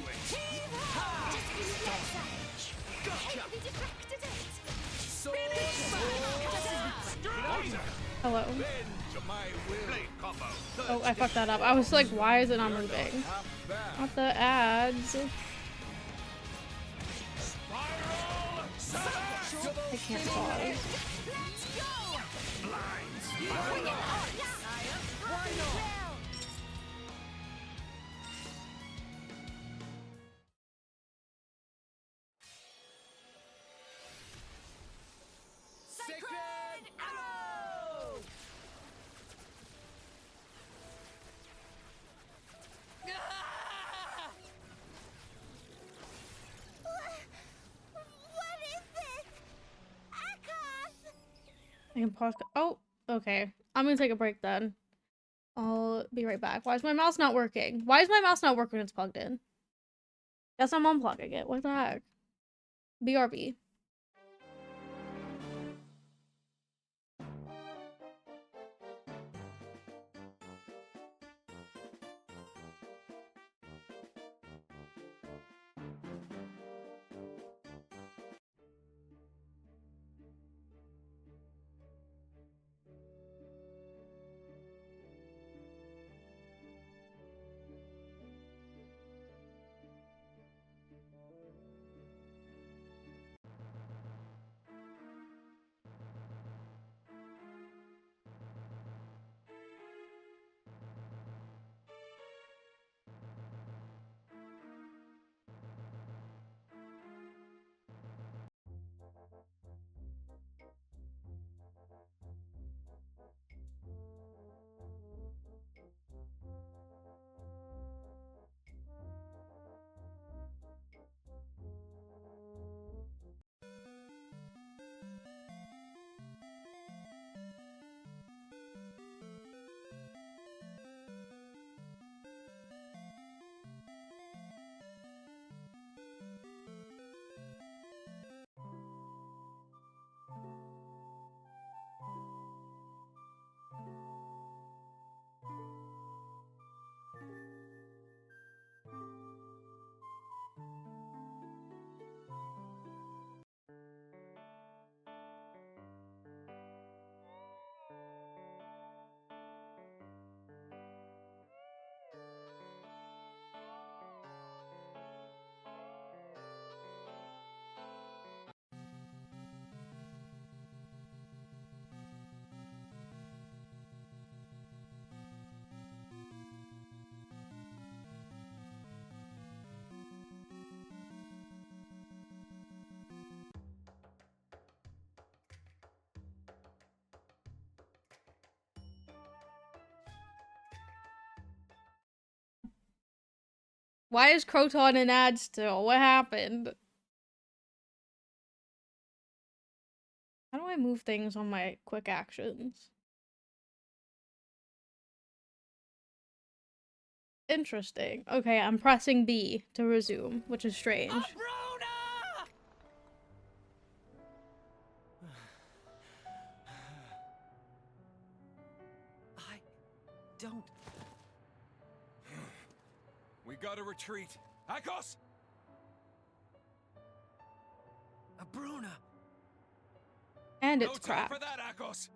Hello. Oh, I fucked that up. I was like, why is it not moving? Not the ads. I can't pause. I can pause. Oh, okay. I'm gonna take a break then. I'll be right back. Why is my mouse not working? Why is my mouse not working when it's plugged in? Guess I'm unplugging it. What the heck? BRB. Why is Croton an ad still? What happened? How do I move things on my quick actions? Interesting. Okay, I'm pressing B to resume, which is strange. I don't... We gotta retreat. Akos! Bruna! And No it's time cracked. for that, Akos!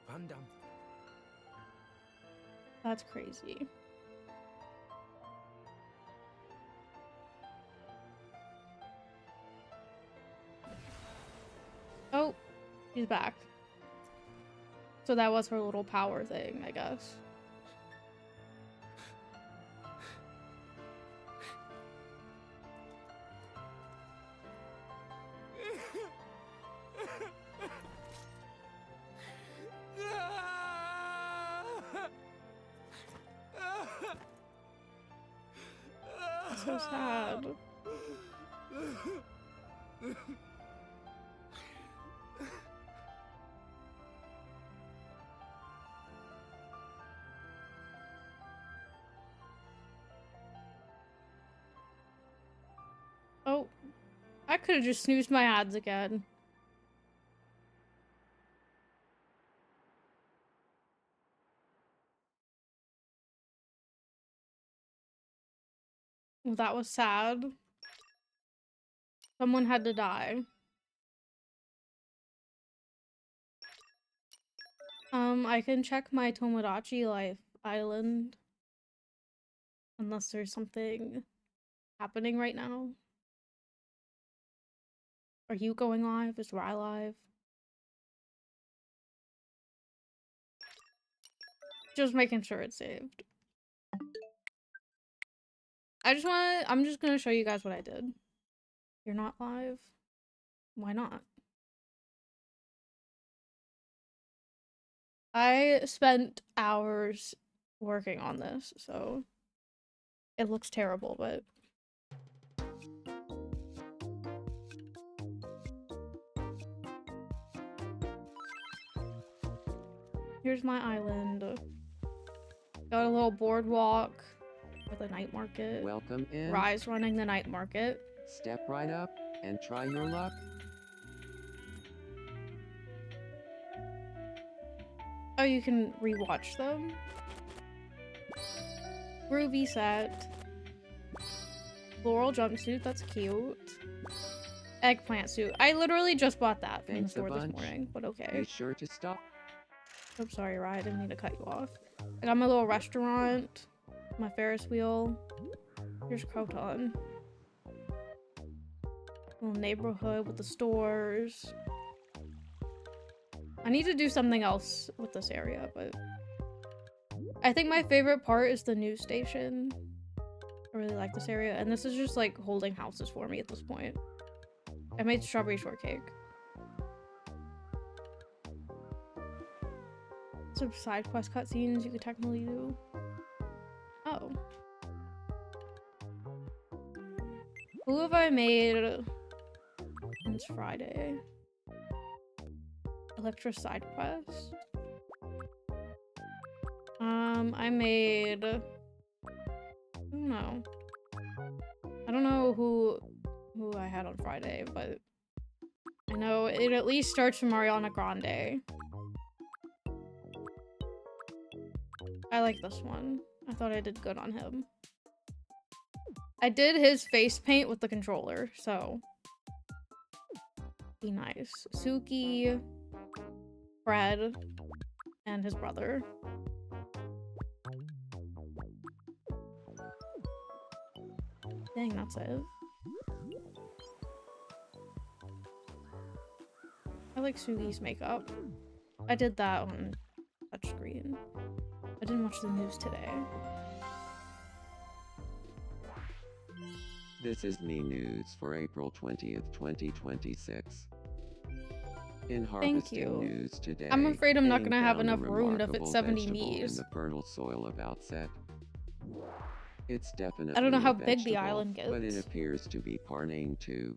Van Damme. That's crazy. Oh, he's back. So that was her little power thing, I guess. That's so sad. Oh, I could have just snoozed my ads again. Well, that was sad. Someone had to die. I can check my Tomodachi Life Island. Unless there's something happening right now. Are you going live? Is Rai live? Just making sure it's saved. I'm just gonna show you guys what I did. You're not live? Why not? I spent hours working on this, so it looks terrible, but here's my island. Got a little boardwalk with a night market. Welcome in. Rise running the night market. Step right up and try your luck. Oh, you can rewatch them. Groovy set. Floral jumpsuit, that's cute. Eggplant suit. I literally just bought that from the store this morning, but okay. Be sure to stop. I'm sorry, Ryan, I didn't mean to cut you off. I got my little restaurant, my Ferris wheel. Here's Croton. Little neighborhood with the stores. I need to do something else with this area, but I think my favorite part is the news station. I really like this area, and this is just like holding houses for me at this point. I made strawberry shortcake. Some side quest cutscenes you could technically do. Oh. Who have I made since Friday? Electra side quest. I made... I don't know who I had on Friday, but I know it at least starts from Ariana Grande. I like this one. I thought I did good on him. I did his face paint with the controller, so be nice. Suki, Fred, and his brother. Dang, that's it. I like Sugi's makeup. I did that on touchscreen. I didn't watch the news today. This is me news for April 20th, 2026. In harvesting news today, I'm afraid I'm not Aang gonna have found a enough room to fit remarkable 70 vegetable in Miis. the fertile soil of Outset. It's definitely I don't know a how big the vegetable, island but it gets. appears to be parting too.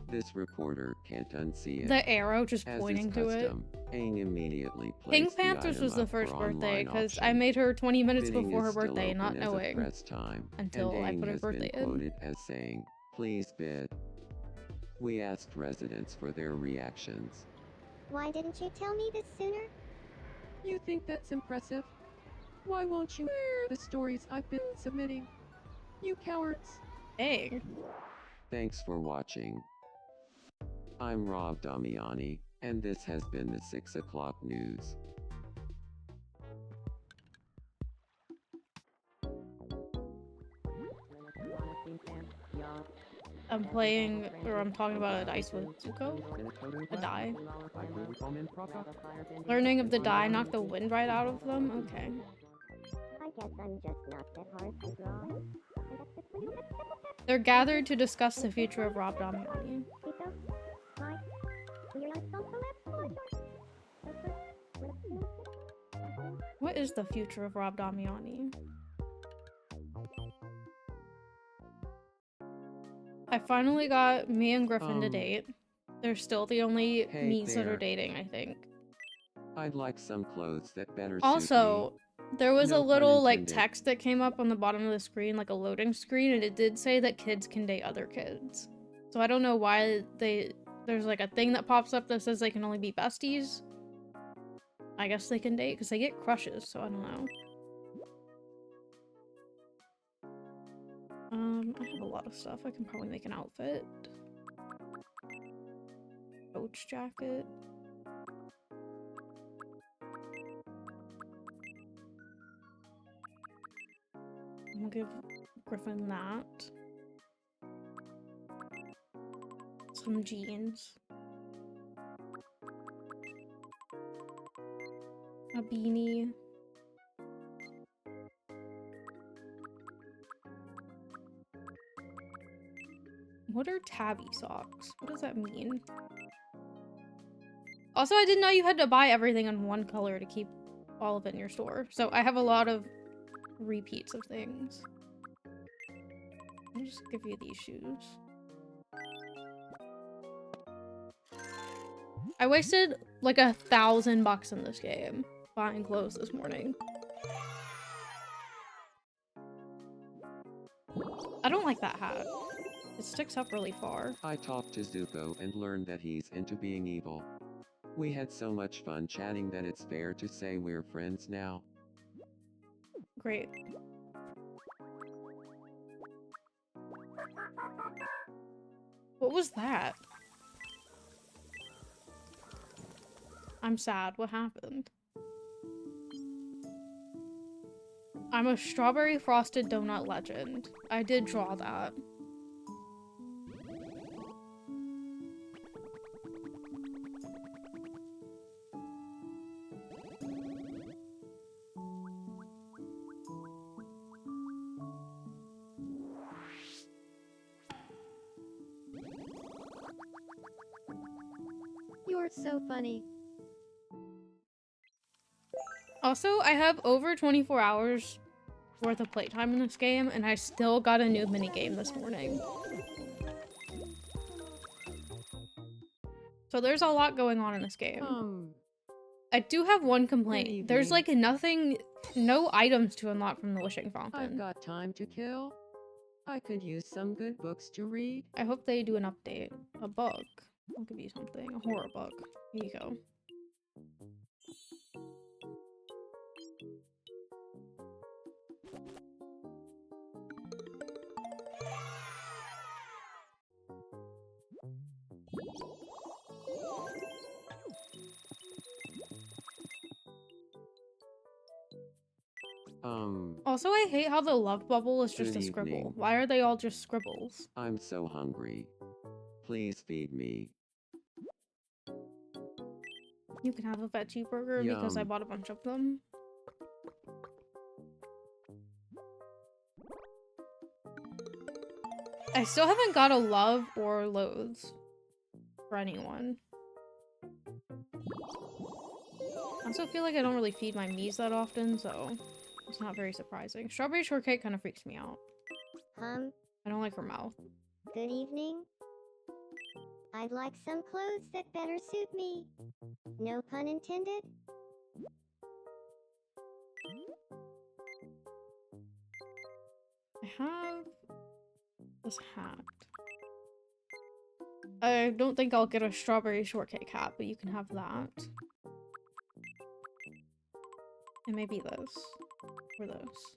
This reporter can't unsee it. The arrow just As pointing is to it. custom, Aang immediately Pink placed the Panthers item was the up first for birthday online because I auction. made her 20 minutes Bidding before her is still birthday, not open as of knowing press time, until and I Aang put her has birthday been in. quoted as saying, "Please bid." We asked residents for their reactions. Why didn't you tell me this sooner? You think that's impressive? Why won't you hear the stories I've been submitting? You cowards. Dang. Thanks for watching. I'm Rob Damiani, and this has been the 6 o'clock news. I'm playing, or I'm talking about a dice with Zuko. A die. Learning of the die knocked the wind right out of them? Okay. I guess I'm just not that hard to draw. They're gathered to discuss the future of Rob Damiani. What is the future of Rob Damiani? I finally got me and Griffin to date. They're still the only Hey me's that there. are dating, I think. I'd like some clothes that better suit Also, there was No a pun little like intended. text that came up on the bottom of the screen, like a loading screen, and it did say that kids can date other kids. So I don't know why there's like a thing that pops up that says they can only be besties. I guess they can date because they get crushes, so I don't know. I have a lot of stuff. I can probably make an outfit. Coach jacket. I'm gonna give Griffin that. Some jeans. A beanie. What are tabby socks? What does that mean? Also, I didn't know you had to buy everything in one color to keep all of it in your store. So I have a lot of repeats of things. I'll just give you these shoes. I wasted like $1,000 in this game buying clothes this morning. I don't like that hat. It sticks up really far. I talked to Zuko and learned that he's into being evil. We had so much fun chatting that it's fair to say we're friends now. Great. What was that? I'm sad. What happened? I'm a strawberry frosted donut legend. I did draw that. You're so funny. Also, I have over 24 hours worth of playtime in this game, and I still got a new minigame this morning. So there's a lot going on in this game. I do have one complaint. There's like nothing, no items to unlock from the wishing I've fountain. got time to kill. I could use some good books to read. I hope they do an update. A book. I'll give you something. A horror book. Here you go. Also, I hate how the love bubble is just Good a scribble. evening. Why are they all just scribbles? I'm so hungry. Please feed me. You can have a veggie burger because I Yum. bought a bunch of them. I still haven't got a love or loathes for anyone. I also feel like I don't really feed my Mies that often, so it's not very surprising. Strawberry shortcake kind of freaks me out. I don't like her mouth. Good evening. I'd like some clothes that better suit me. No pun intended. I have this hat. I don't think I'll get a strawberry shortcake hat, but you can have that. And maybe this. Or this.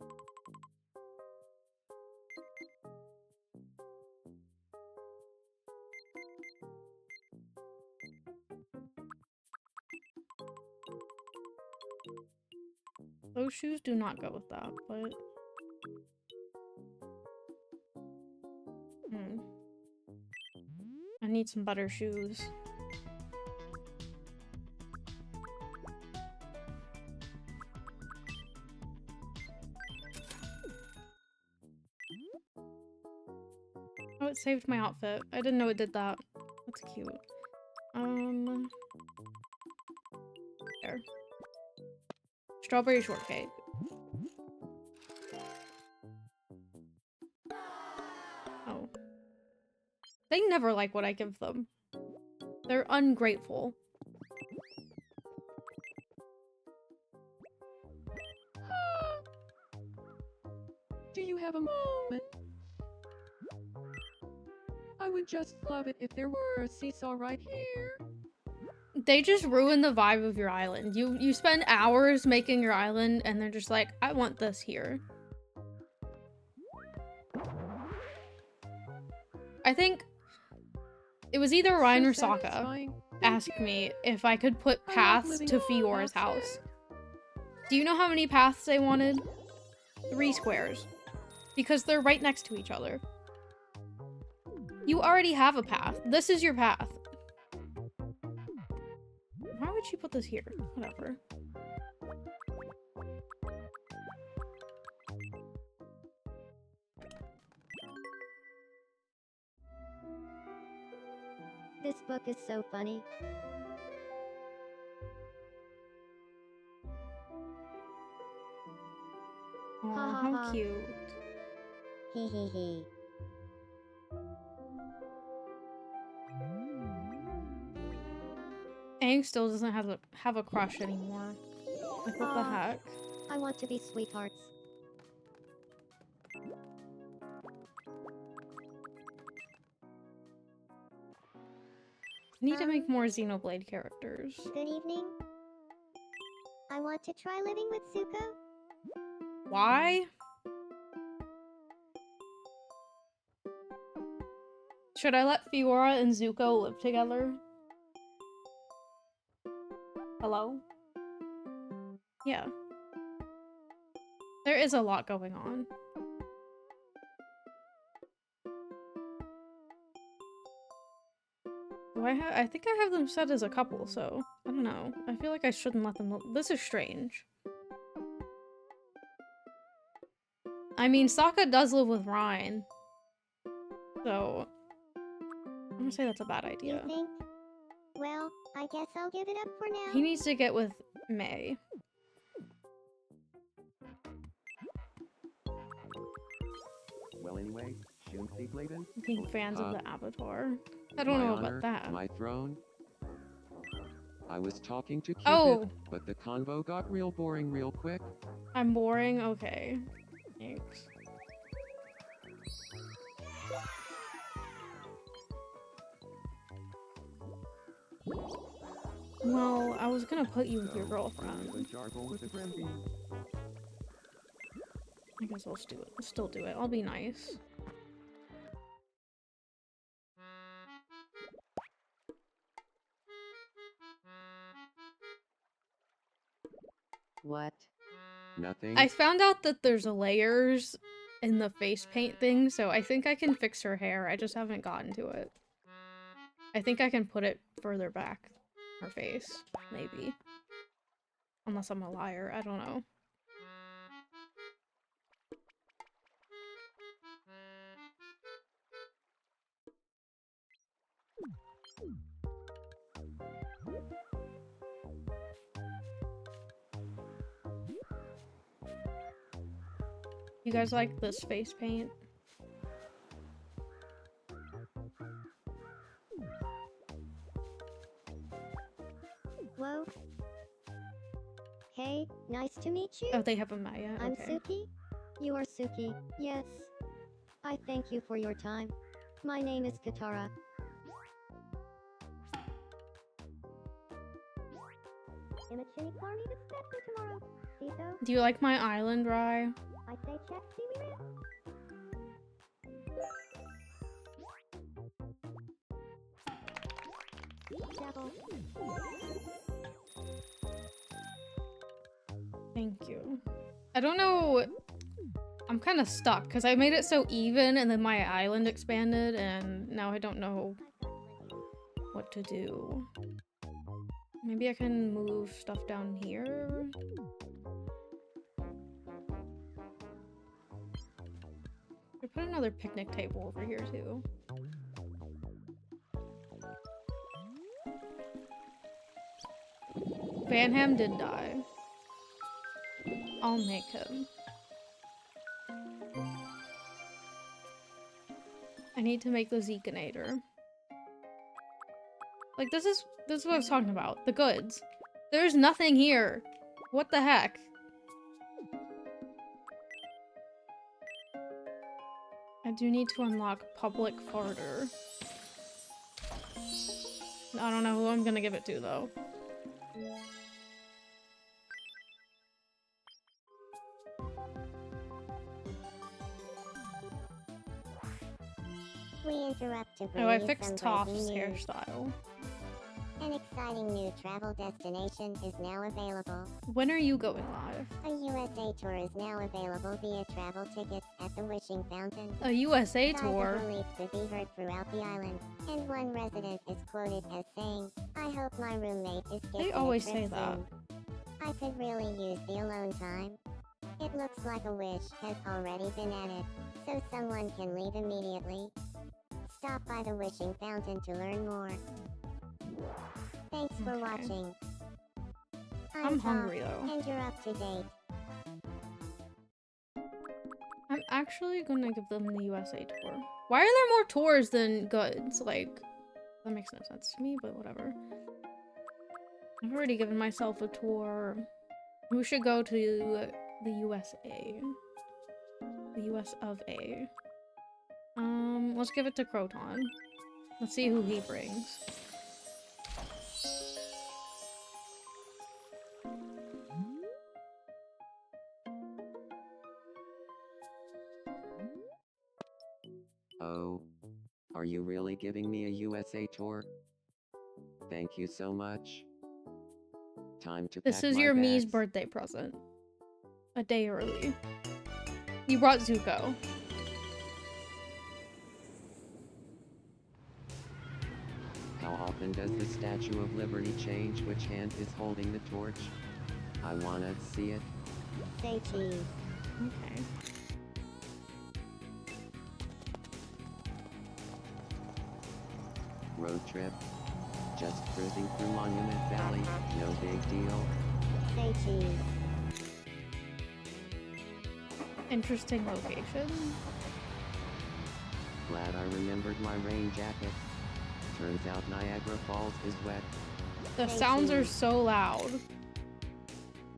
Those shoes do not go with that, but... I need some better shoes. Oh, it saved my outfit. I didn't know it did that. That's cute. There. Strawberry shortcake. Oh. They never like what I give them. They're ungrateful. Do you have a moment? I would just love it if there were a seesaw right here. They just ruin the vibe of your island. You spend hours making your island and they're just like, I want this here. I think it was either Ryan or Sokka asked me if I could put paths to Fiora's house. Do you know how many paths they wanted? 3 squares. Because they're right next to each other. You already have a path. This is your path. Why would she put this here? Whatever. This book is so funny. Aw, how cute. Hee hee hee. Aang still doesn't have a crush anymore. Like, what the heck? I want to be sweethearts. Need to make more Xenoblade characters. Good evening. I want to try living with Zuko. Why? Should I let Fiora and Zuko live together? Hello? Yeah. There is a lot going on. I think I have them set as a couple, so I don't know. I feel like I shouldn't let them. This is strange. I mean, Sokka does live with Ryan, so I'm gonna say that's a bad idea. You think? Well, I guess I'll give it up for now. He needs to get with May. Well, anyway, Bladen. Being fans of the Avatar. I don't know about that. My throne. I was talking to Cupid, Oh. but the convo got real boring real quick. I'm boring? Okay. Thanks. Well, I was gonna put you with your girlfriend. I guess I'll still do it. I'll be nice. What? Nothing. I found out that there's layers in the face paint thing, so I think I can fix her hair. I just haven't gotten to it. I think I can put it further back. Her face. Maybe. Unless I'm a liar. I don't know. You guys like this face paint? Whoa. Hey, nice to meet you. Oh, they haven't met yet? I'm Okay. Suki. You are Suki. Yes. I thank you for your time. My name is Katara. Imachini Party to step to tomorrow. Tito? Do you like my island, Rye? I say check, see me red. Devil. Thank you. I don't know. I'm kind of stuck because I made it so even and then my island expanded and now I don't know what to do. Maybe I can move stuff down here? I put another picnic table over here too. Van Ham did die. I'll make him. I need to make the Zekinator. Like, this is what I was talking about. The goods. There's nothing here. What the heck? I do need to unlock Public Farter. I don't know who I'm gonna give it to, though. We interrupt to bring Oh, I you fixed some Toph's breaking news. hairstyle. An exciting new travel destination is now available. When are you going live? A USA tour is now available via travel tickets at the Wishing Fountain. A USA Sighs tour? of relief could be heard throughout the island, and one resident is quoted as saying, "I hope my roommate is getting They a always trip say that. soon. I could really use the alone time." It looks like a wish has already been added, so someone can leave immediately. Stop by the Wishing Fountain to learn more. Thanks for watching. I'm Top, hungry though. and you're up to date. I'm actually gonna give them the USA tour. Why are there more tours than goods? Like, that makes no sense to me, but whatever. I've already given myself a tour. We should go to the USA. The US of A. Let's give it to Croton. Let's see who he brings. Oh. Are you really giving me a USA tour? Thank you so much. Time to This pack is my your Mii's bags. birthday present. A day early. You brought Zuko. How often does the Statue of Liberty change which hand is holding the torch? I wanna see it. Say cheese. Okay. Road trip. Just cruising through Monument Valley, no big deal. Say cheese. Interesting location. Glad I remembered my rain jacket. Turns out Niagara Falls is wet. The sounds are so loud.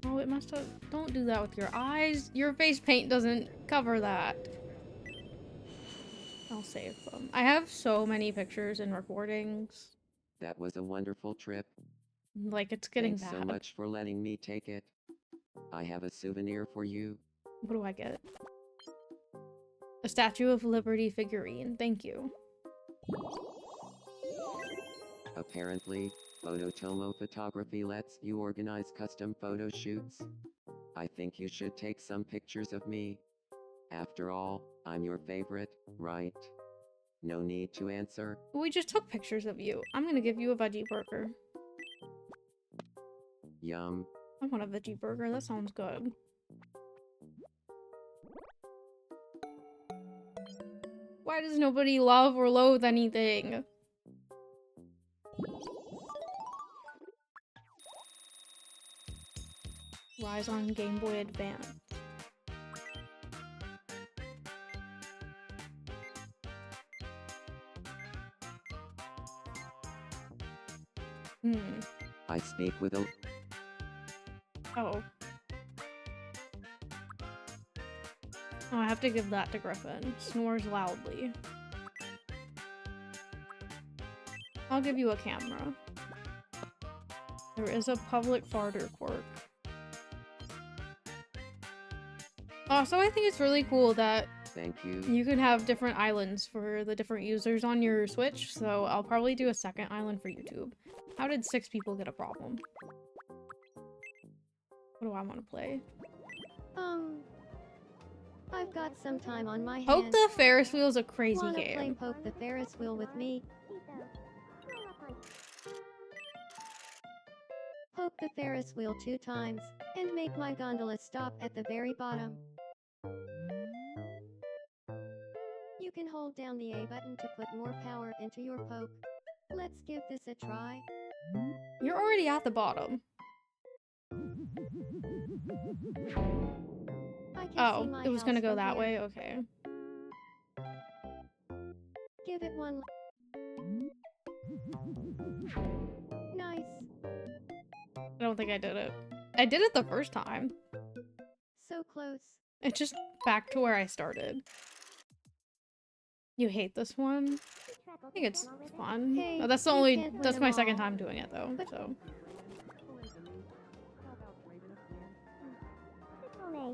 Oh, it must have. Don't do that with your eyes. Your face paint doesn't cover that. I'll save them. I have so many pictures and recordings. That was a wonderful trip. Like, it's getting Thanks bad. so much for letting me take it. I have a souvenir for you. What do I get? A Statue of Liberty figurine. Thank you. Apparently, Phototomo Photography lets you organize custom photo shoots. I think you should take some pictures of me. After all, I'm your favorite, right? No need to answer. We just took pictures of you. I'm gonna give you a veggie burger. Yum. I want a veggie burger. That sounds good. Why does nobody love or loathe anything? Rise on Game Boy Advance. I speak with a... Oh. Oh, I have to give that to Griffin. Snores loudly. I'll give you a camera. There is a public farter quirk. Also, I think it's really cool that Thank you. you can have different islands for the different users on your Switch, so I'll probably do a second island for YouTube. How did 6 people get a problem? What do I want to play? I've got some time on my hands. Poke the Ferris Wheel is a crazy Wanna game. play Poke the Ferris Wheel with me? Poke the Ferris Wheel 2 times, and make my gondola stop at the very bottom. You can hold down the A button to put more power into your poke. Let's give this a try. You're already at the bottom. Oh, it was gonna go that way? Okay. Give it one. Nice. I don't think I did it. I did it the first time. So close. It's just back to where I started. You hate this one? I think it's fun. Hey, Oh, that's the you only. can't win That's them my all. second time doing it though. So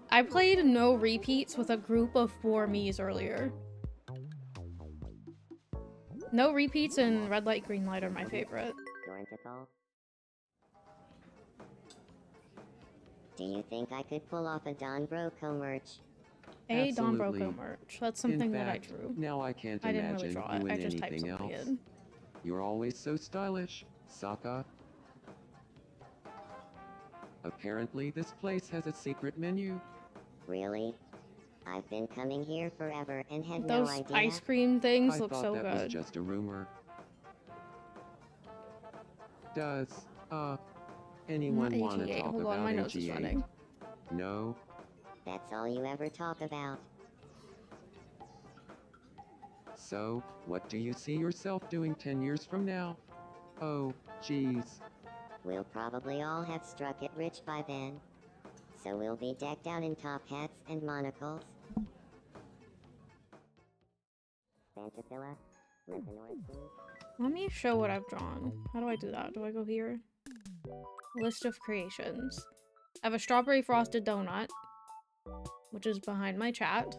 I played no repeats with a group of 4 Miis earlier. No repeats and red light, green light are my favorite. Do you think I could pull off a Don Broco merch? A Don Absolutely. Broco merch. That's something In that I fact, drew. Now I can't I didn't imagine really draw you it. in I just typed anything something else. in. You're always so stylish, Sokka. Apparently this place has a secret menu. Really? I've been coming here forever and had no Those idea. ice cream things I look thought so that was good. just a rumor. Does, anyone Not want to 88. talk Hold on, about my nose is 88? running. No? That's all you ever talk about. So, what do you see yourself doing 10 years from now? Oh, geez. We'll probably all have struck it rich by then. So we'll be decked out in top hats and monocles. Fantazilla, Let me show what I've drawn. How do I do that? Do I go here? List of creations. I have a strawberry frosted donut, which is behind my chat.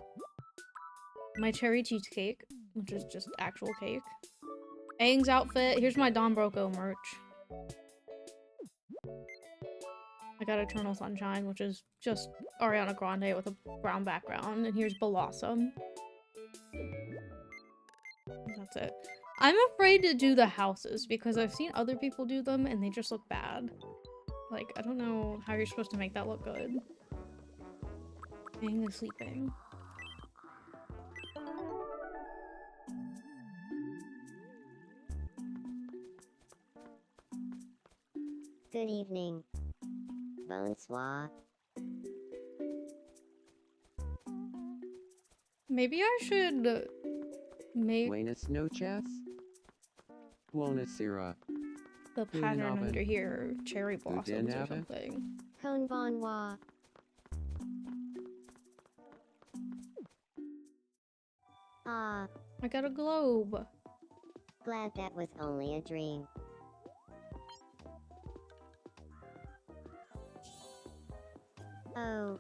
My cherry cheesecake, which is just actual cake. Aang's outfit. Here's my Don Broco merch. I got Eternal Sunshine, which is just Ariana Grande with a brown background. And here's Blossom. That's it. I'm afraid to do the houses because I've seen other people do them and they just look bad. Like, I don't know how you're supposed to make that look good. Aang is sleeping. Good evening. Bonsoir. Maybe I should make Buenas noches. Buonasera. the pattern under here cherry blossoms or Abend. something. Con bon moi. Ah, I got a globe. glad that was only a dream. Oh.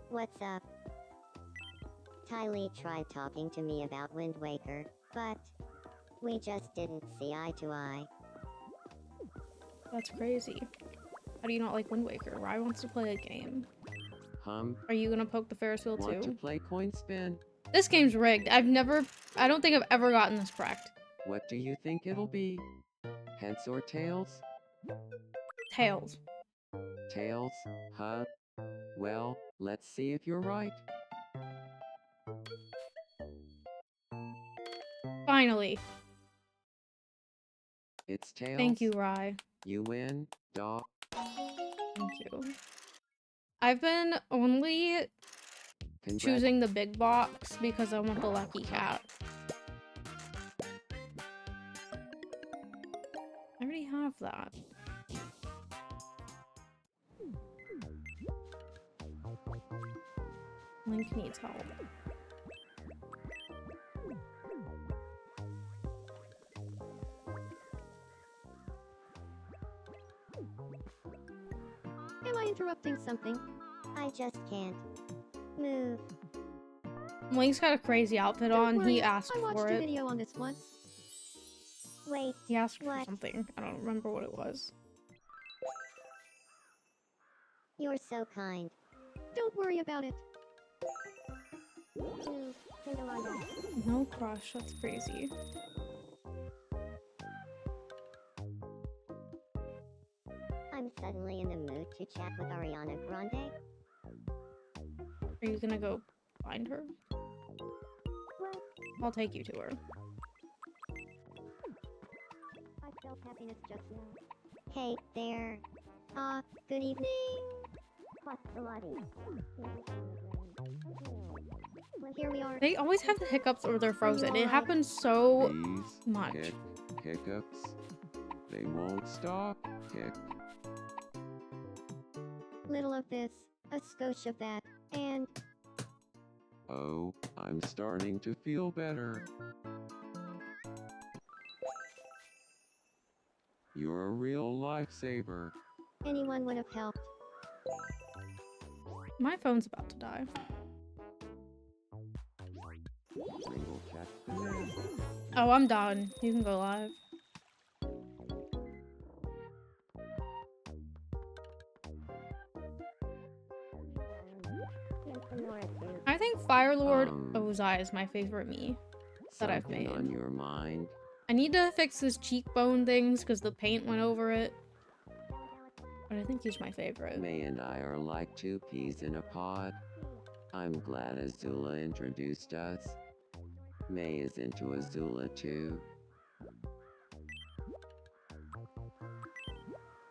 What's up? Tylee tried talking to me about Wind Waker, but we just didn't see eye to eye. That's crazy. How do you not like Wind Waker? Rye wants to play a game. Are you gonna poke the Ferris wheel Want to too? play coin spin? This game's rigged. I don't think I've ever gotten this correct. What do you think it'll be? Heads or tails? Tails. Tails, huh? Well, let's see if you're right. Finally. It's tails. Thank you, Rye. You win, dog. Thank you. I've been only choosing the big box because I want the lucky cat. I already have that. Link needs help. Am I interrupting something? I just can't move. Link's got a crazy outfit on. Don't worry, He asked I watched for a it. video on this once. Wait. He asked for what? something. I don't remember what it was. You're so kind. Don't worry about it. No crush. That's crazy. I'm suddenly in the mood to chat with Ariana Grande. Are you gonna go find her? I'll take you to her. I felt happiness just now. Hey, there. Good evening. Well, here we are. They always have the hiccups or they're frozen. It happens so much. Hiccups. They won't stop. Hic. Little of this, a skosh of that, and Oh, I'm starting to feel better. You're a real lifesaver. anyone would have helped. My phone's about to die. Single cat banana. Oh, I'm done. You can go live. I think Firelord Ozai is my favorite me that I've Something made. on your mind? I need to fix his cheekbone things because the paint went over it. But I think he's my favorite. May and I are like two peas in a pod. I'm glad Azula introduced us. May is into Azula too.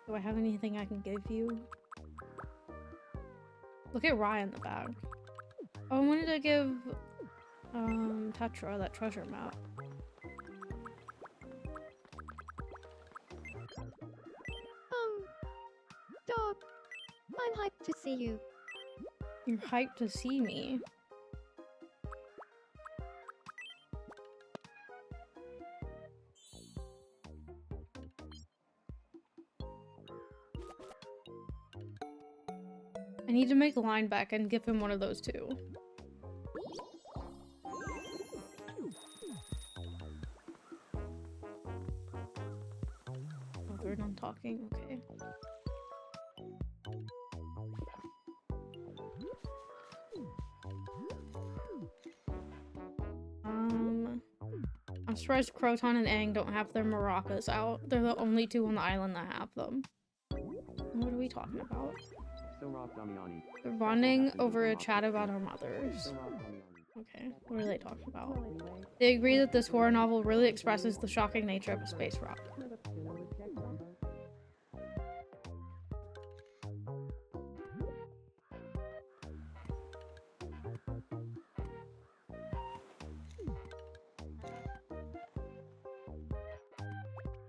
Do I have anything I can give you? Look at Ryan in the bag. Oh, I wanted to give Tetra that treasure map. Dog. I'm hyped to see you. You're hyped to see me. I need to make Lineback and give him one of those too. Oh, they're done talking, okay. I'm surprised Croton and Aang don't have their maracas out. They're the only two on the island that have them. What are we talking about? They're bonding over a chat about our mothers. Okay, what are they talking about? They agree that this horror novel really expresses the shocking nature of a space rock.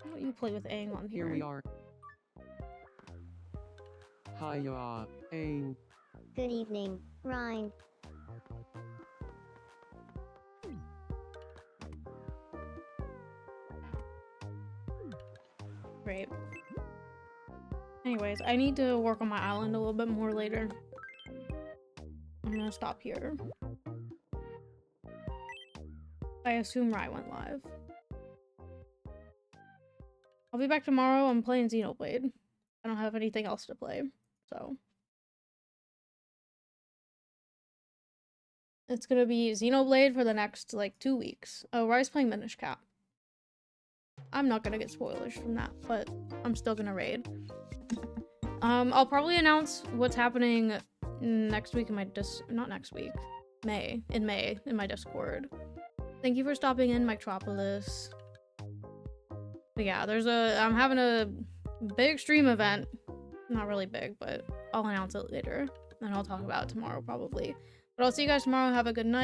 Why don't you play with Aang on here? Here we are. Hiya, Aang. Good evening, Ryan. Great. Anyways, I need to work on my island a little bit more later. I'm gonna stop here. I assume Rye went live. I'll be back tomorrow. I'm playing Xenoblade. I don't have anything else to play, so. It's gonna be Xenoblade for the next, like, 2 weeks. Oh, Rye's playing Minish Cap. I'm not gonna get spoilers from that, but I'm still gonna raid. I'll probably announce what's happening next week in my not next week. In May in my Discord. Thank you for stopping in, Micropolis. But yeah, I'm having a big stream event. Not really big, but I'll announce it later. And I'll talk about it tomorrow probably. But I'll see you guys tomorrow. Have a good night.